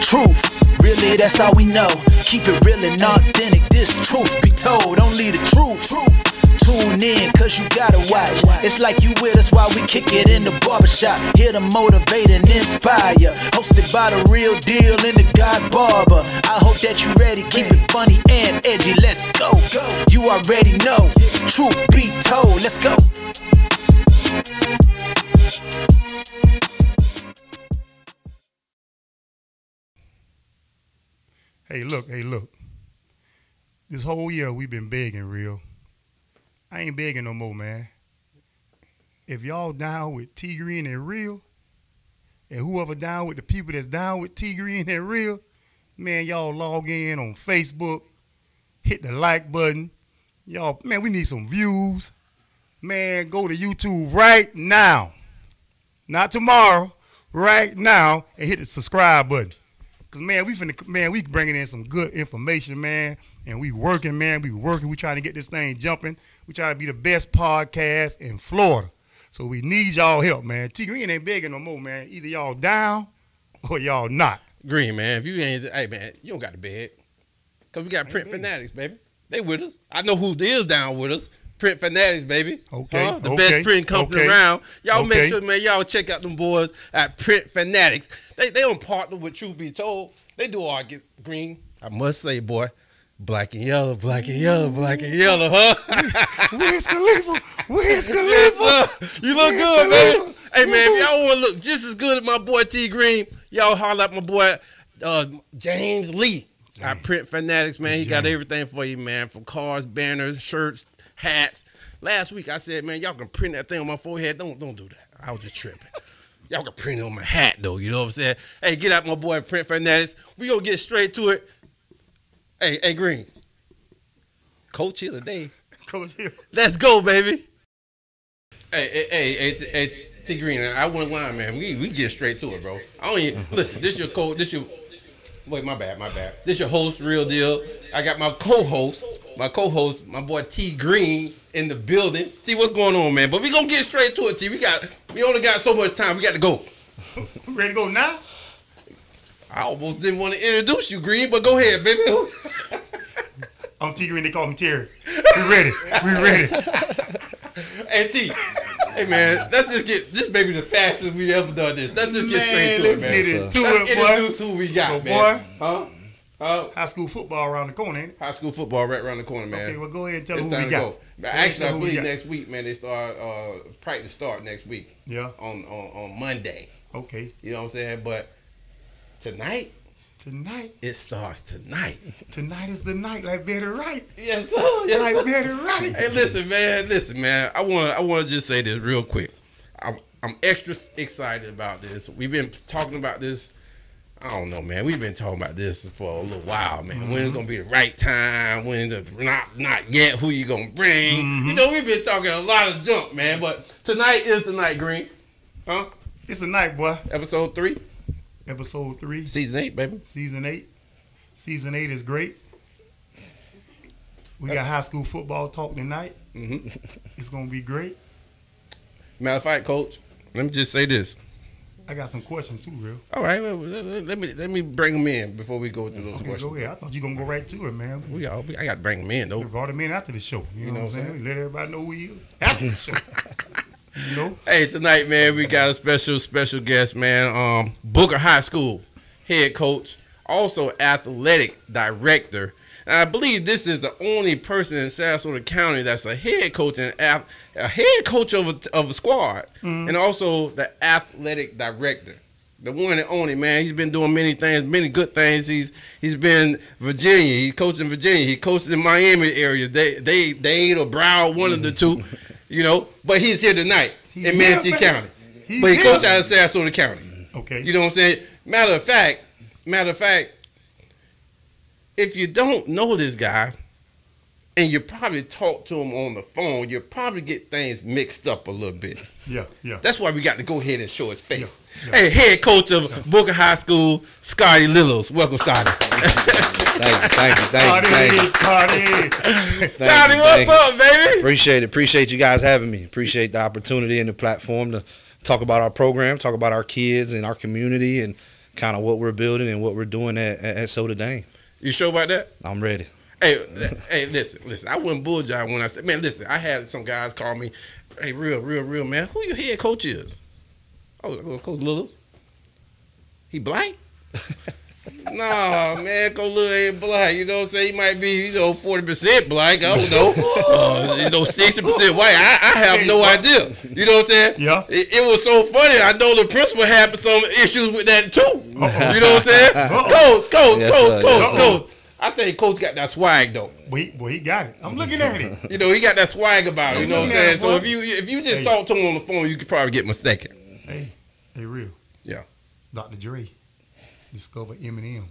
Truth, really that's all we know. Keep it real and authentic, this truth be told. Only the truth. Tune in, cause you gotta watch. It's like you with us while we kick it in the barbershop. Here to motivate and inspire. Hosted by the real deal and the God Barber. I hope that you ready, keep it funny and edgy. Let's go. You already know, truth be told. Let's go. Hey, look. This whole year we've been begging, real. I ain't begging no more, man. If y'all down with T Green and Real, and whoever down with the people that's down with T Green and Real, man, y'all log in on Facebook, hit the like button. Y'all, man, we need some views. Man, go to YouTube right now. Not tomorrow, right now, and hit the subscribe button. Cause man, we bringing in some good information, man, and we working, man. We trying to get this thing jumping. We try to be the best podcast in Florida. So we need y'all help, man. T Green ain't begging no more, man. Either y'all down or y'all not. Green, man, if you ain't, hey, man, you don't got to beg. Because we got Print Fanatics, baby. They with us. I know who is down with us. Print Fanatics, baby. Okay. The best print company around. Y'all make sure, man, y'all check out them boys at Print Fanatics. They don't partner with Truth Be Told. They do all get green. I must say, boy, black and yellow, black and yellow, black and yellow, huh? Where's Khalifa? Where's Khalifa? You look good, man. Hey, man, if y'all want to look just as good as my boy T Green, y'all holler at my boy James Lee. I Print Fanatics, man. He got everything for you, man, from cars, banners, shirts, hats. Last week I said, man, y'all can print that thing on my forehead. Don't do that. I was just tripping. Y'all can print it on my hat, though. You know what I'm saying? Hey, get out my boy Print Fanatics. We gonna get straight to it. Hey, Green. Coach Hill today. Coach Hill. Let's go, baby. Hey, T Green, I wouldn't lie, man. We get straight to it, bro. I don't even listen. This your coach. Wait, my bad. This your host, Real Deal. I got my co-host, my boy T Green in the building. See what's going on, man. But we gonna get straight to it, T. We only got so much time. We got to go. Ready to go now? I almost didn't want to introduce you, Green, but go ahead, baby. I'm T Green. They call me Terry. We ready. Hey, T. Hey, man, let's just get this, baby, the fastest we ever done this. Let's just get straight to it, man. Let's introduce who we got, man. Boy. High school football around the corner, ain't it? High school football right around the corner, man. Okay, well, go ahead and tell them who we got. Actually, I believe next week, man, they start, practice start next week. Yeah. On Monday. Okay. You know what I'm saying? But tonight, it starts tonight. Tonight is the night, like Betty Wright. Yes, sir. Yes, like Betty Wright. Hey, listen, man. I want to just say this real quick. I'm extra excited about this. We've been talking about this. I don't know, man. We've been talking about this for a little while, man. When's gonna be the right time? Not yet? Who you gonna bring? You know, we've been talking a lot of junk, man. But tonight is the night, Green. Huh? It's the night, boy. Episode 3. Episode 3. Season 8, baby. Season 8. Season 8 is great. We got high school football talk tonight. It's gonna be great. Matter of fact, Coach, let me just say this. I got some questions too, Real. All right, well, let me bring them in before we go through those questions. Go ahead. I thought you were gonna go right to it, man. I got to bring them in though. We brought him in after the show. You know what I'm saying? Let everybody know who he is after the show. You know? Hey, tonight, man, we got a special guest, man. Booker High School head coach, also athletic director. And I believe this is the only person in Sarasota County that's a head coach and a head coach of a squad, and also the athletic director, the one and only, man. He's been doing many things, many good things. He's been Virginia. He coached in Virginia. He coached in Miami area. Dade or Broward, one of the two, you know. But he's here tonight in Manatee County. But he coached out of Sarasota County. Okay. You know what I'm saying? Matter of fact. If you don't know this guy, and you probably talk to him on the phone, you'll probably get things mixed up a little bit. Yeah. That's why we got to go ahead and show his face. Yeah. Hey, head coach of Booker High School, Scottie Littles. Welcome, Scottie. Thank you. Scottie, what's up, baby? Appreciate you guys having me. Appreciate the opportunity and the platform to talk about our program, talk about our kids and our community, and kind of what we're building and what we're doing at Soda Dane. You sure about that? I'm ready. Hey, listen. I wouldn't bull jive when I said, man, listen. I had some guys call me, hey, real, man. Who your head coach is? Oh, Coach Littles. He black? Nah, man, Coach Littles ain't black. You know what I'm saying? He might be, 40% black. I don't know. 60% white. I have no idea. You know what I'm saying? Yeah. It was so funny. I know the principal had some issues with that too. You know what I'm saying? Coach. I think Coach got that swag though. Well, he got it. I'm looking at it. He got that swag about it. You know what I'm saying? So if you just talk to him on the phone, you could probably get mistaken. Hey, real. Yeah. Dr. Dre discovered Eminem.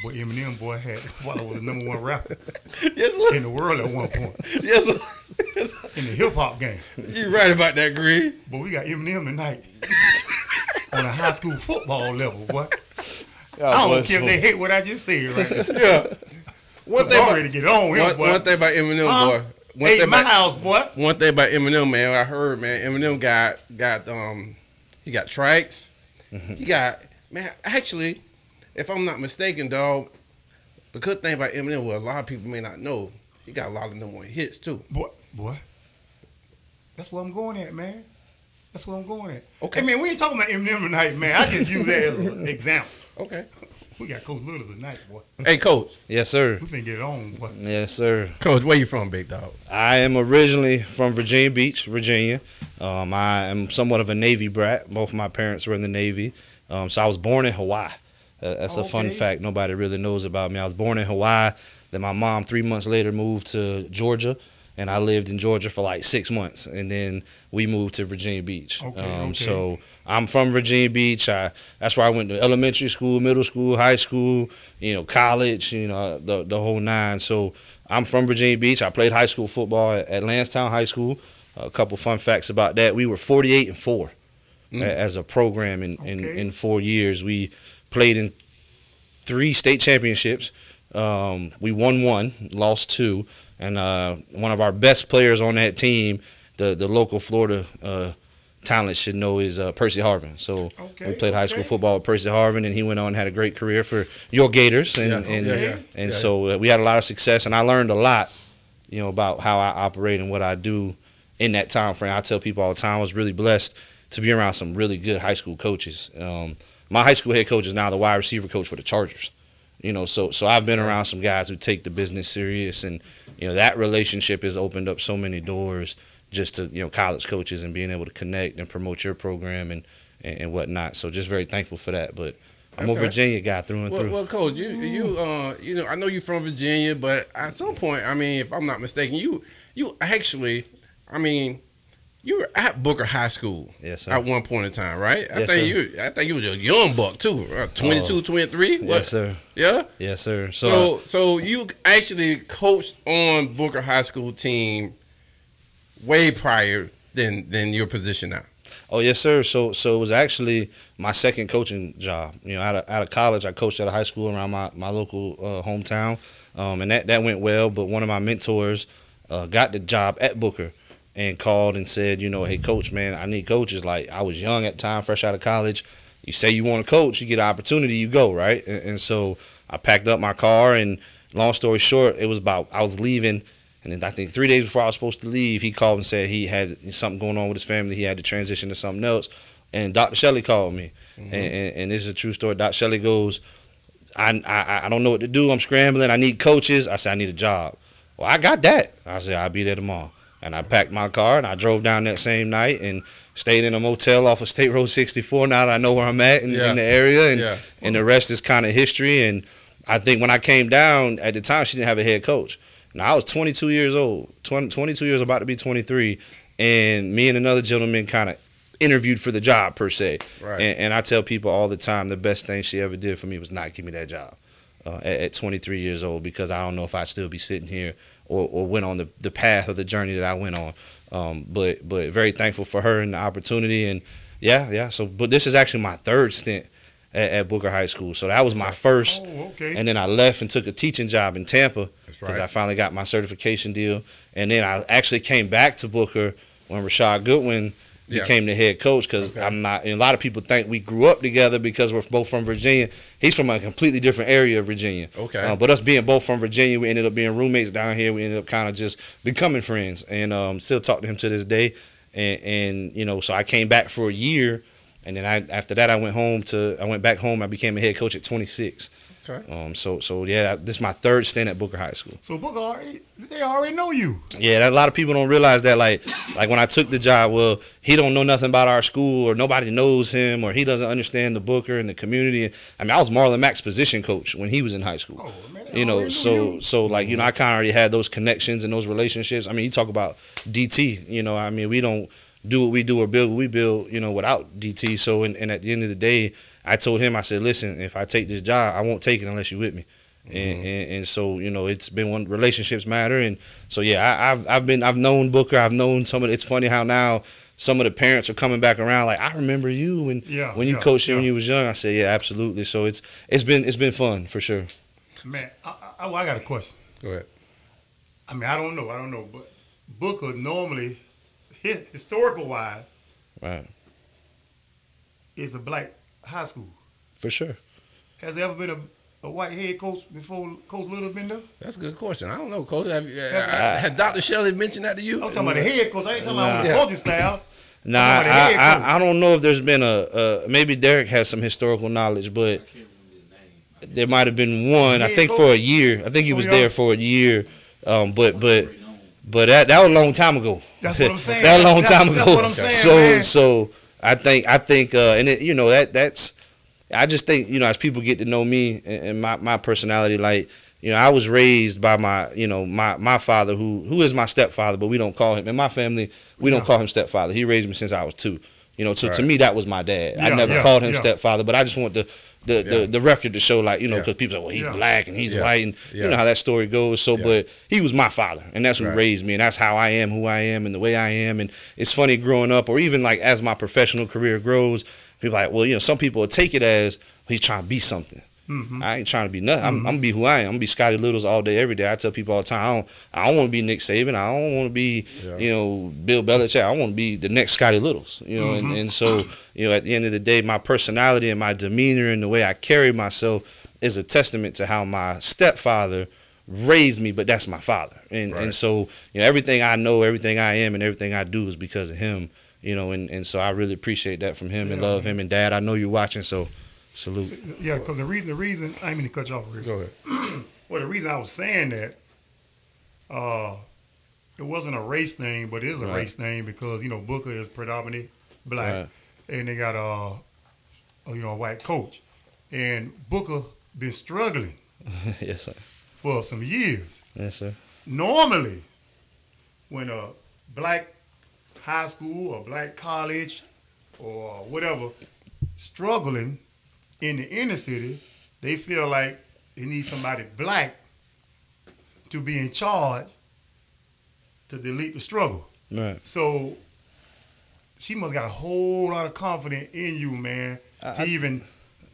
Boy, Eminem was the #1 rapper in the world at one point. Yes, sir. In the hip hop game. You right about that, Green. But we got Eminem tonight on a high school football level, boy. I don't care if they hate what I just said right now. Yeah. One thing to get on here, boy. One thing about Eminem, boy. Boy. One thing about Eminem, man, I heard, man, Eminem got he got tracks. Mm-hmm. He got, man, actually, if I'm not mistaken, dog, the good thing about Eminem, well, a lot of people may not know, he got a lot of #1 hits too. Boy. That's what I'm going at, man. That's what I'm going at. Okay. Hey, man, we ain't talking about Eminem tonight, man. I just use that as an example. Okay. We got Coach Littles tonight, boy. Hey, Coach. Yes, sir. We finna get it on, boy. Yes, sir. Coach, where you from, big dog? I am originally from Virginia Beach, Virginia. I am somewhat of a Navy brat. Both of my parents were in the Navy. So I was born in Hawaii. That's a fun fact nobody really knows about me. I was born in Hawaii. Then my mom, 3 months later, moved to Georgia. And I lived in Georgia for like 6 months. And then we moved to Virginia Beach. So I'm from Virginia Beach. That's where I went to elementary school, middle school, high school, college, the whole nine. So I'm from Virginia Beach. I played high school football at Lansdowne High School. A couple fun facts about that. We were 48-4 as a program in 4 years. We played in 3 state championships. We won 1, lost 2. And one of our best players on that team, the local Florida talent should know, is Percy Harvin. So we played high school football with Percy Harvin, and he went on and had a great career for your Gators. And so we had a lot of success, and I learned a lot, about how I operate and what I do in that time frame. I tell people all the time I was really blessed to be around some really good high school coaches. My high school head coach is now the wide receiver coach for the Chargers. So I've been around some guys who take the business serious, and that relationship has opened up so many doors just to college coaches and being able to connect and promote your program and whatnot. So just very thankful for that. But I'm a Virginia guy through and through. Well, Coach, you I know you're from Virginia, but at some point, I mean, if I'm not mistaken, you actually, I mean, you were at Booker High School at one point in time, right? I think you was a young buck too, 22, 23. Yes, sir. Yeah? Yes, sir. So you actually coached on Booker High School team way prior than your position now. Oh, yes, sir. So it was actually my second coaching job. Out of college, I coached at a high school around my local hometown, and that went well. But one of my mentors got the job at Booker and called and said, hey, coach, man, I need coaches. Like, I was young at the time, fresh out of college. You say you want to coach, you get an opportunity, you go, right? And so I packed up my car, and long story short, it was about I was leaving, and then I think 3 days before I was supposed to leave, he called and said he had something going on with his family. He had to transition to something else. And Dr. Shelley called me, and this is a true story. Dr. Shelley goes, I don't know what to do. I'm scrambling. I need coaches. I said, I need a job. Well, I got that. I said, I'll be there tomorrow. And I packed my car, and I drove down that same night and stayed in a motel off of State Road 64. Now that I know where I'm at in the area, and the rest is kind of history. And I think when I came down, at the time, she didn't have a head coach. Now, I was 22 years old, 22 years, about to be 23, and me and another gentleman kind of interviewed for the job, per se. Right. And I tell people all the time, the best thing she ever did for me was not give me that job at 23 years old, because I don't know if I'd still be sitting here or went on the path or the journey that I went on. But very thankful for her and the opportunity. And so, but this is actually my third stint at Booker High School. So that was my first. And then I left and took a teaching job in Tampa because I finally got my certification deal. And then I actually came back to Booker when Rashad Goodwin became the head coach because I'm not. And a lot of people think we grew up together because we're both from Virginia. He's from a completely different area of Virginia. Okay. But us being both from Virginia, we ended up being roommates down here. We ended up kind of just becoming friends, and still talk to him to this day. And you know, so I came back for a year, and then after that I went back home. I became a head coach at 26. Okay. So yeah, this is my third stint at Booker High School. So Booker, they already know you. Yeah, a lot of people don't realize that. Like when I took the job, well, he don't know nothing about our school, or nobody knows him, or he doesn't understand the Booker and the community. I mean, I was Marlon Mack's position coach when he was in high school. Oh, man, you know, so like, you know, I kind of already had those connections and those relationships. I mean, you talk about DT. You know, I mean, we don't do what we do or build what we build, you know, without DT. So and at the end of the day, I told him, I said, listen, if I take this job, I won't take it unless you with me. And so, you know, it's been one, relationships matter. And so, yeah, I've known Booker. I've known some of it's funny how now some of the parents are coming back around. Like, I remember you when you coached him when you was young. I said, yeah, absolutely. So it's been fun for sure. Man, I got a question. Go ahead. I mean, I don't know, but Booker normally, historical wise, Right. is a black high school. For sure. Has there ever been a white head coach before Coach Little been there? That's a good question. I don't know, Coach. Had Dr. Shelley mentioned that to you? I'm talking about the head coach. I ain't talking about the coaching style. Nah, I don't know if there's been maybe Derek has some historical knowledge, but there might have been one. I think for a year. I think he was there for a year. But that was a long time ago. That's what I'm saying. That was a long time ago. That's what I'm saying, So I think, and it, you know, that's. I just think, you know, as people get to know me and my personality, like, you know, I was raised by my father who is my stepfather, but we don't call him in my family. We don't call him stepfather. He raised me since I was 2. You know, so to me that was my dad. I never called him stepfather, but I just want the record to show, like, you know, because people say, well, he's black and he's white, and you know how that story goes. So, but he was my father, and that's who raised me, and that's how I am, who I am, and the way I am. And it's funny growing up, or even like as my professional career grows, people are like, well, you know, some people will take it as he's trying to be something. I ain't trying to be nothing. I'm gonna be who I am. I'm gonna be Scottie Littles all day, every day. I tell people all the time, I don't want to be Nick Saban. I don't want to be, you know, Bill Belichick. I want to be the next Scottie Littles. You know, and so, you know, at the end of the day, my personality and my demeanor and the way I carry myself is a testament to how my stepfather raised me. But that's my father, and so, you know, everything I know, everything I am, and everything I do is because of him. You know, and so I really appreciate that from him and love him. And Dad, I know you're watching, so. Salute. Yeah, because the reason I didn't mean to cut you off. Rick. Go ahead. Well, the reason I was saying that, it wasn't a race thing, but it is a race thing because, you know, Booker is predominantly black, and they got a white coach, and Booker been struggling. Yes, sir. For some years. Yes, sir. Normally, when a black high school or black college or whatever struggling in the inner city, they feel like they need somebody black to be in charge to delete the struggle. Right. So she must got a whole lot of confidence in you, man, to even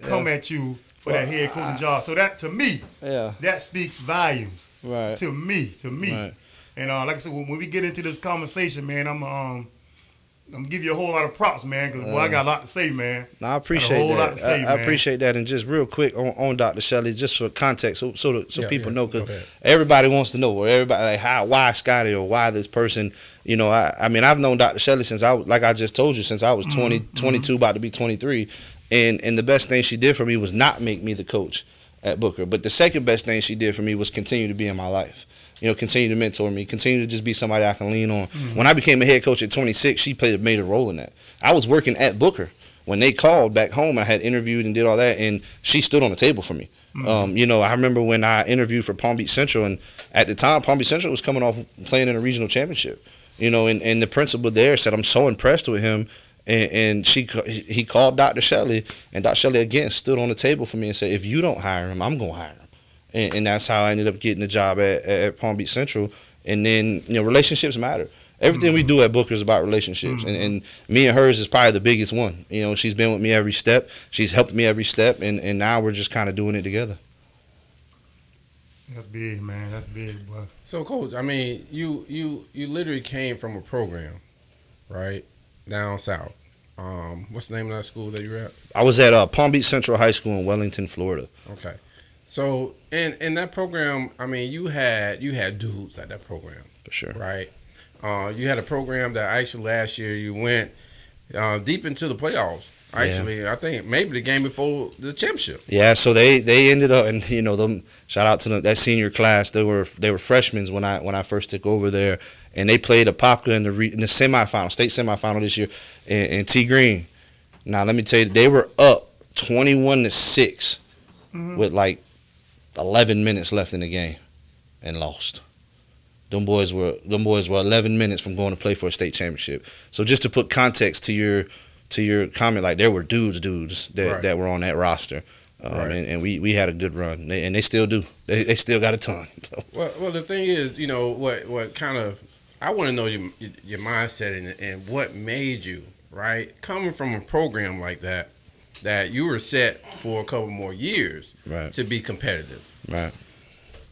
come at you for that head coaching job. So that, to me, that speaks volumes. Right. To me. Right. And like I said, when we get into this conversation, man, I'm gonna give you a whole lot of props, man, because I got a lot to say, man. No, I appreciate that. I appreciate that. And just real quick on Dr. Shelley, just for context, so people know, because everybody wants to know, or everybody like why Scottie or why this person. You know, I mean, I've known Dr. Shelley since I just told you, since I was 22, about to be 23, and the best thing she did for me was not make me the coach at Booker, but the second best thing she did for me was continue to be in my life. You know, continue to mentor me, continue to just be somebody I can lean on. When I became a head coach at 26, she made a role in that. I was working at Booker when they called back home. I had interviewed and did all that, and she stood on the table for me. You know, I remember when I interviewed for Palm Beach Central, and at the time, Palm Beach Central was coming off playing in a regional championship. You know, and the principal there said, I'm so impressed with him. And he called Dr. Shelley, and Dr. Shelley again stood on the table for me and said, if you don't hire him, I'm going to hire him. And that's how I ended up getting the job at Palm Beach Central. And then, you know, relationships matter. Everything we do at Booker is about relationships. And me and hers is probably the biggest one. You know, she's been with me every step. She's helped me every step. And now we're just kind of doing it together. That's big, man. That's big, boy. So, Coach, I mean, you literally came from a program, right? down south. What's the name of that school that you were at? I was at Palm Beach Central High School in Wellington, Florida. Okay. So in that program, I mean, you had dudes at that program, For sure. right? You had a program that actually last year you went deep into the playoffs. Actually, I think maybe the game before the championship. Yeah, so they ended up, and you know, them. Shout out to them, that senior class. They were freshmen when I first took over there, and they played Apopka in the semifinal, state semifinal this year, in T Green. Now let me tell you, they were up 21-6 with like 11 minutes left in the game, and lost. Them boys were 11 minutes from going to play for a state championship. So just to put context to your comment, like there were dudes that were on that roster, and we had a good run, and they still do. They still got a ton. So. Well, the thing is, you know, what kind of, I want to know your mindset and what made you, right, coming from a program like that you were set for a couple more years to be competitive. Right.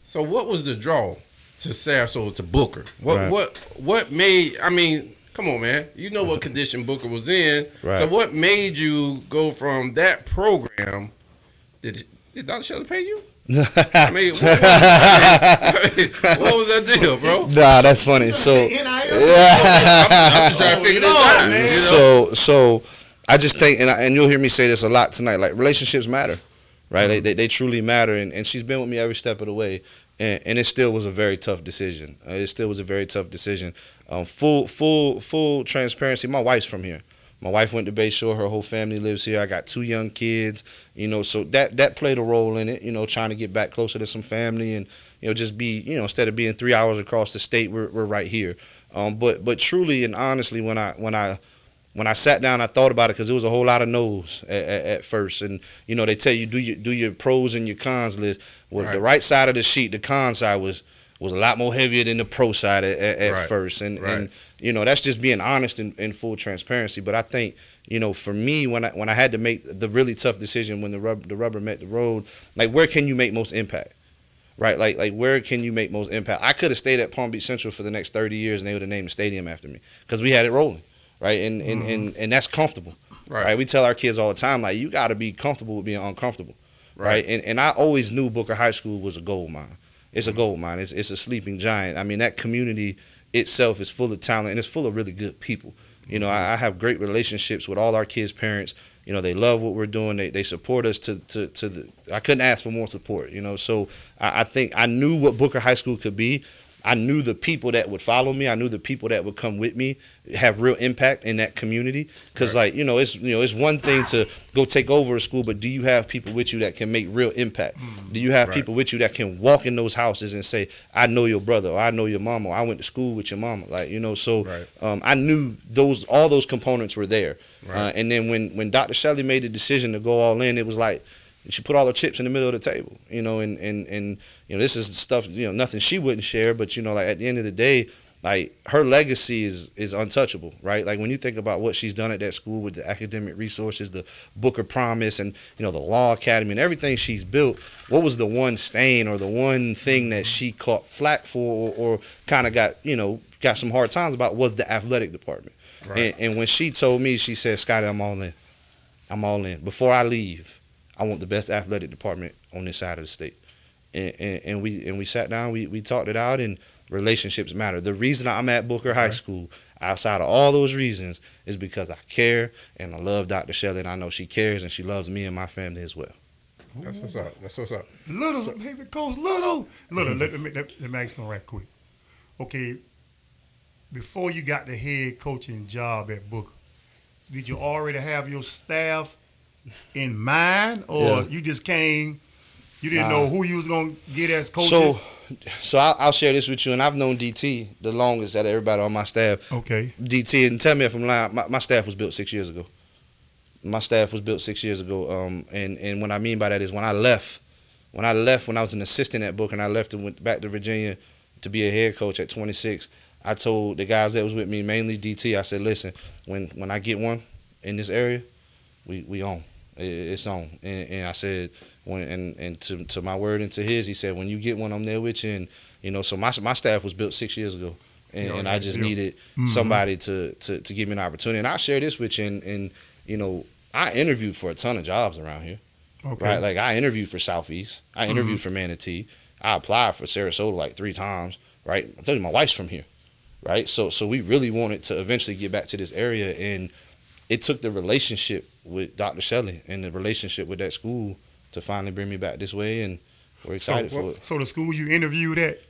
So what was the draw to Sarasota to Booker? What made, I mean, come on, man. You know what condition Booker was in. Right. So what made you go from that program? Did Dr. Shelley pay you? I mean, what was that deal, bro? Nah, that's funny. So, I'm just trying to figure this out. Man, you know? So I just think, and you'll hear me say this a lot tonight. Like relationships matter, right? They truly matter. And she's been with me every step of the way. And it still was a very tough decision. Full transparency. My wife's from here. My wife went to Bayshore. Her whole family lives here. I got 2 young kids. You know, so that played a role in it. You know, trying to get back closer to some family and just be, instead of being 3 hours across the state, we're right here. But truly and honestly, when I sat down, I thought about it because there was a whole lot of no's at first. And, they tell you do your pros and your cons list. Well, the right side of the sheet, the con side was a lot more heavier than the pro side at first. And that's just being honest and full transparency. But I think, for me, when I had to make the really tough decision when the rubber met the road, like where can you make most impact? Right, like where can you make most impact? I could have stayed at Palm Beach Central for the next 30 years, and they would have named the stadium after me because we had it rolling. Right, and that's comfortable. Right, we tell our kids all the time, like you got to be comfortable with being uncomfortable. Right, and I always knew Booker High School was a gold mine. It's a gold mine. It's a sleeping giant. I mean, that community itself is full of talent and it's full of really good people. I have great relationships with all our kids' parents. They love what we're doing. They support us to the. I couldn't ask for more support. So I think I knew what Booker High School could be. I knew the people that would follow me. I knew the people that would come with me have real impact in that community. Because, it's one thing to go take over a school, but do you have people with you that can make real impact? Do you have people with you that can walk in those houses and say, I know your brother, or I know your mama, or I went to school with your mama? I knew all those components were there. And then when Dr. Shelley made the decision to go all in, it was like, she put all her chips in the middle of the table, and this is stuff, nothing she wouldn't share, but, at the end of the day, like, her legacy is untouchable, right? Like, when you think about what she's done at that school with the academic resources, the Booker Promise, and, the Law Academy, and everything she's built, what was the one stain or the one thing that she caught flack for or kind of got some hard times about was the athletic department. Right. And when she told me, she said, Scottie, I'm all in. I'm all in. Before I leave, I want the best athletic department on this side of the state. And we sat down, we talked it out, and relationships matter. The reason I'm at Booker High School, outside of all those reasons, is because I care and I love Dr. Shelley, and I know she cares and she loves me and my family as well. That's what's up. Little, baby, Coach Little. Let me ask something right quick. Okay, before you got the head coaching job at Booker, did you already have your staff in mind, or you just came, you didn't know who you was going to get as coaches? So I'll share this with you, and I've known DT the longest out of everybody on my staff. Okay. DT, and tell me if I'm lying, my staff was built 6 years ago. My staff was built 6 years ago, and what I mean by that is when I was an assistant at Booker, and I left and went back to Virginia to be a head coach at 26, I told the guys that was with me, mainly DT, I said, listen, when I get one in this area, we own. It's on. And I said, to my word and to his, he said, when you get one, I'm there with you. And, so my staff was built 6 years ago. and I just needed somebody to give me an opportunity. And I'll share this with you. And you know, I interviewed for a ton of jobs around here. Okay. Right, like I interviewed for Southeast. I interviewed for Manatee. I applied for Sarasota like 3 times. Right, I told you my wife's from here. Right, so we really wanted to eventually get back to this area, and it took the relationship with Dr. Shelley and the relationship with that school to finally bring me back this way, and we're excited for it. So the school you interviewed at,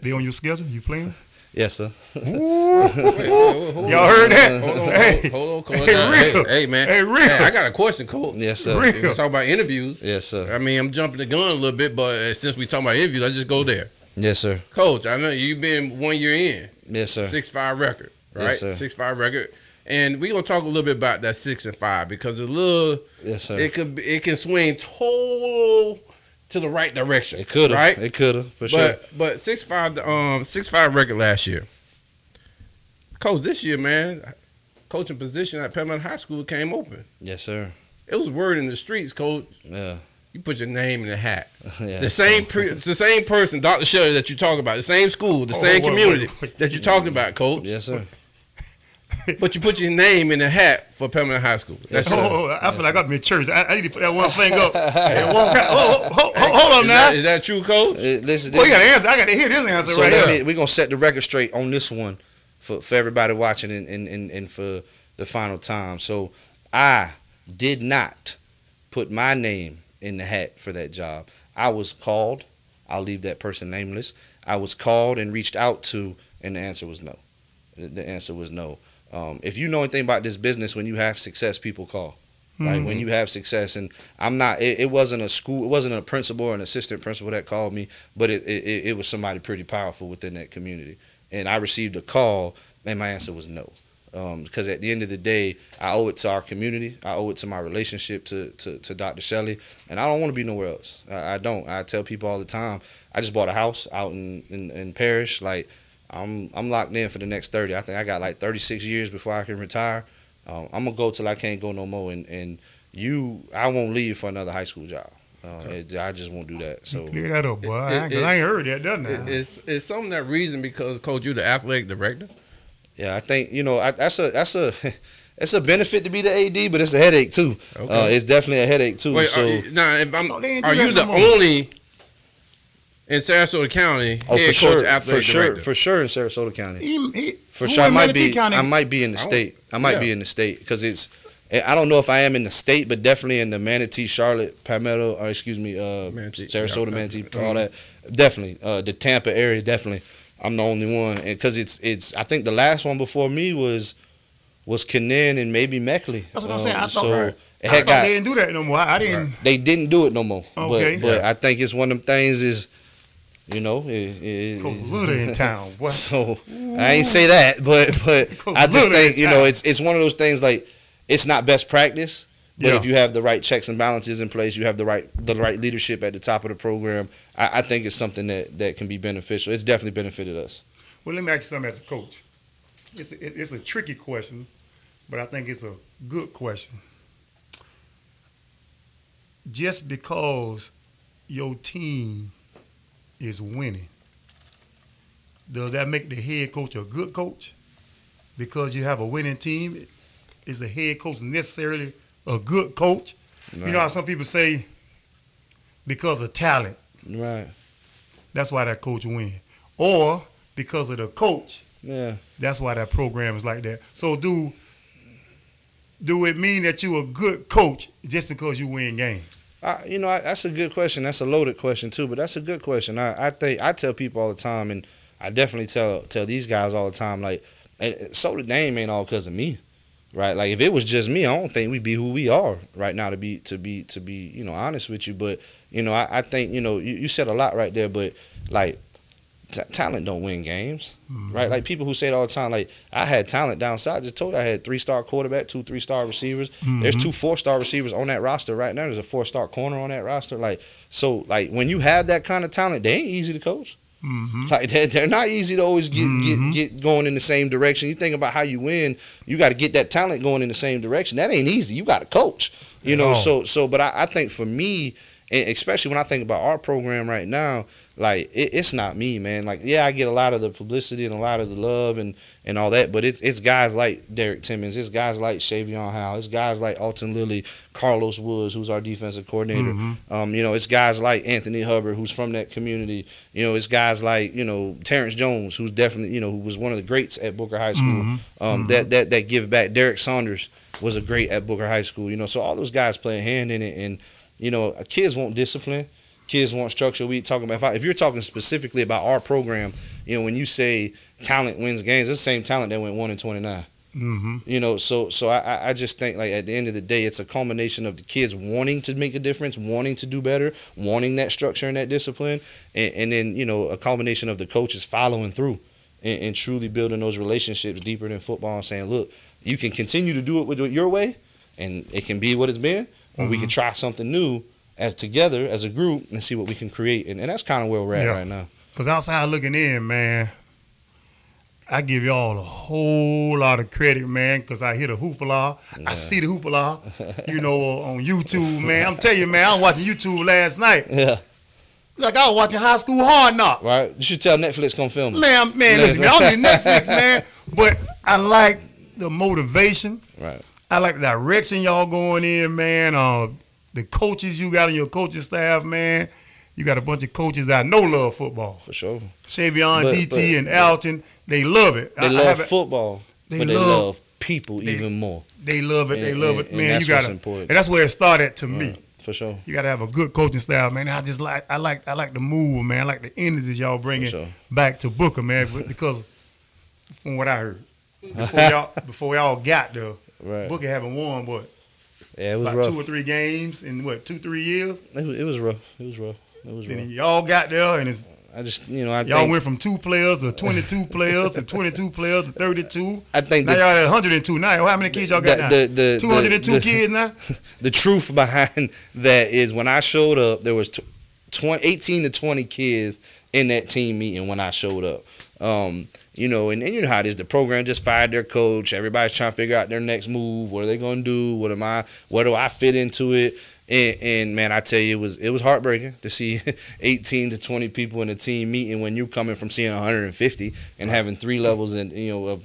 they on your schedule? You playing? Yes, sir. Y'all heard that? Hold on, Real. Hey, man. Hey, real. Hey, I got a question, Coach. Yes, sir. Real. We talk about interviews. Yes, sir. I mean, I'm jumping the gun a little bit, but since we talking about interviews, let's just go there. Yes, sir. Coach, I know you've been 1 year in. Yes, sir. 6-5 record, right? Yes, sir. 6-5 record. And we're gonna talk a little bit about that 6-5 because a little, Yes, sir. it can swing total to the right direction. It could have, right? It could have, for sure. But 6-5 record last year. Coach, this year, man, coaching position at Palmetto High School came open. Yes, sir. It was word in the streets, Coach. Yeah. You put your name in the hat. Yeah, it's the same person, Dr. Shelley, that you talk about. The same school, the same community that you're talking about, Coach. Yes, sir. But you put your name in the hat for Palmetto High School. I feel like I'm in church. I need to put that one thing up. Hold on now. Is that true, Coach? Listen, You got to answer. I got to hear this answer so right here. we're going to set the record straight on this one for everybody watching and for the final time. So I did not put my name in the hat for that job. I was called. I'll leave that person nameless. I was called and reached out to, and the answer was no. The answer was no. If you know anything about this business, when you have success, people call. Right? When you have success, and I'm not. It wasn't a school. It wasn't a principal or an assistant principal that called me, but it was somebody pretty powerful within that community. And I received a call, and my answer was no. Because at the end of the day, I owe it to our community. I owe it to my relationship to Dr. Shelley, and I don't want to be nowhere else. I don't. I tell people all the time. I just bought a house out in Parrish. Like I'm locked in for the next 30. I think I got like 36 years before I can retire. I'm gonna go till I can't go no more. And I won't leave for another high school job. I just won't do that. So Clear that up, boy. I ain't heard that, doesn't I? It's some of that reason because, Coach, you're the athletic director. Yeah, I think that's a benefit to be the AD, but it's a headache too. Okay. It's definitely a headache too. Wait, so are you the only in Sarasota County head coach athletic director? For sure in Sarasota County. For who sure, I in might Manatee be. County? I might be in the state. I might be in the state because it's. I don't know if I am in the state, but definitely in the Manatee, Charlotte, Palmetto, or Manatee, Sarasota, Manatee, all that. Definitely, the Tampa area. Definitely, I'm the only one, and because it's. I think the last one before me was Canaan and maybe Meckley. That's what I'm saying. I thought, so they didn't do that no more. I didn't. They didn't do it no more. Okay. But I think it's one of them things is. Coach Little in town. What? So I ain't say that, but I just think it's one of those things like it's not best practice, but if you have the right checks and balances in place, you have the right leadership at the top of the program. I think it's something that can be beneficial. It's definitely benefited us. Well, let me ask you something as a coach. It's a tricky question, but I think it's a good question. Just because your team is winning, does that make the head coach a good coach? Because you have a winning team, is the head coach necessarily a good coach? Right. You know how some people say because of talent, right? That's why that coach wins, or because of the coach, that's why that program is like that. So do it mean that you're a good coach just because you win games? That's a good question. That's a loaded question too, but that's a good question. I think I tell people all the time, and I definitely tell these guys all the time, like, so the name ain't all because of me, right? Like if it was just me, I don't think we'd be who we are right now. To be honest with you, but I think you said a lot right there, but like. Talent don't win games, right? Like people who say it all the time, like I had talent down south. I just told you I had 3-star quarterback, 2 3-star receivers. There's 2 4-star receivers on that roster right now. There's a 4-star corner on that roster. Like when you have that kind of talent, they ain't easy to coach. Like they're not easy to always get going in the same direction. You think about how you win, you got to get that talent going in the same direction. That ain't easy. You got to coach, So but I think for me, And especially when I think about our program right now, like it's not me, man. Like, yeah, I get a lot of the publicity and a lot of the love and all that, but it's guys like Derek Timmons, it's guys like Shavion Howell, it's guys like Alton Lilly, Carlos Woods, who's our defensive coordinator. You know, it's guys like Anthony Hubbard, who's from that community. You know, it's guys like, you know, Terrence Jones, who's definitely, you know, who was one of the greats at Booker High School. That give back. Derek Saunders was a great at Booker High School. You know, so all those guys play a hand in it, and you know, kids want discipline. Kids want structure. We talking about if you're talking specifically about our program, you know, when you say talent wins games, it's the same talent that went 1-29. You know, so I just think, like, at the end of the day, it's a culmination of the kids wanting to make a difference, wanting to do better, wanting that structure and that discipline, and then, you know, a culmination of the coaches following through and truly building those relationships deeper than football and saying, look, you can continue to do it with your way, and it can be what it's been, or we can try something new as together as a group and see what we can create, and that's kind of where we're at right now. Because outside looking in, man, I give y'all a whole lot of credit, man, because I hear the hoopla. I see the hoopla, you know, on YouTube, man. I'm telling you, man, I was watching YouTube last night. Like I was watching High School Hard Knock. Right. You should tell Netflix come film it. Man, listen, I don't need Netflix, man. But I like the motivation. Right. I like the direction y'all going in, man. The coaches you got on your coaching staff, man. You got a bunch of coaches that I know love football. For sure. Shavion, DT, and Alton, they love it. They love football, but they love people even more. They love it. They love it, man. That's what's important. And that's where it started to me. For sure. You got to have a good coaching staff, man. I like the move, man. I like the energy y'all bringing back to Booker, man. Because from what I heard, before y'all got there, Booker haven't won, but yeah, it was about rough. 2 or 3 games in 2-3 years. It was rough. Then y'all got there, and y'all went from 2 players to 22 players to 22 players to 32. I think now y'all at 102 now. How many kids y'all got now? 202 kids now. The truth behind that is when I showed up, there was 18 to 20 kids in that team meeting when I showed up. You know, and you know how it is. The program just fired their coach. Everybody's trying to figure out their next move. What are they going to do? Where do I fit into it? And man, I tell you, it was heartbreaking to see 18 to 20 people in a team meeting when you're coming from seeing 150 and having 3 levels and, you know, a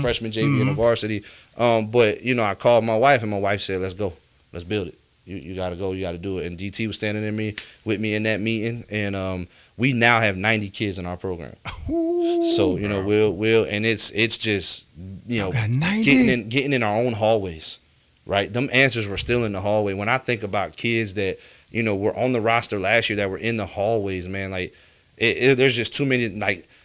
freshman, JV, and a varsity. But you know, I called my wife, and my wife said, "Let's go, let's build it. You got to go, you got to do it." And DT was standing with me in that meeting, and we now have 90 kids in our program. So you know, we'll and it's just, you know, getting in our own hallways. Right, them answers were still in the hallway. When I think about kids that, you know, were on the roster last year that were in the hallways, man, like there's just too many.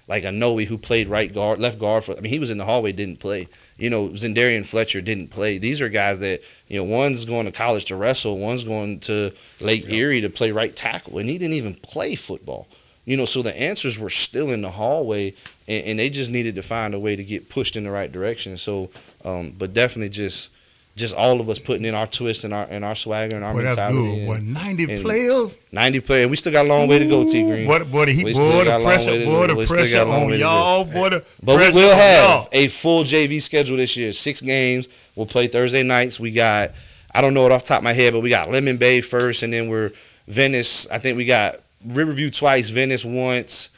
Like a Noe who played left guard for. I mean, he was in the hallway, didn't play. You know, Zendarian Fletcher didn't play. These are guys that, you know, one's going to college to wrestle, one's going to Lake Erie to play right tackle, and he didn't even play football. You know, so the answers were still in the hallway, and they just needed to find a way to get pushed in the right direction. So, but definitely just all of us putting in our twist and our swagger and our mentality. That's good. What, 90 players? 90 players. We still got a long way to go, T Green. The pressure on y'all. But we will have a full JV schedule this year. 6 games. We'll play Thursday nights. We got, I don't know it off the top of my head, but we got Lemon Bay first, and then we're Venice. I think we got Riverview twice, Venice once.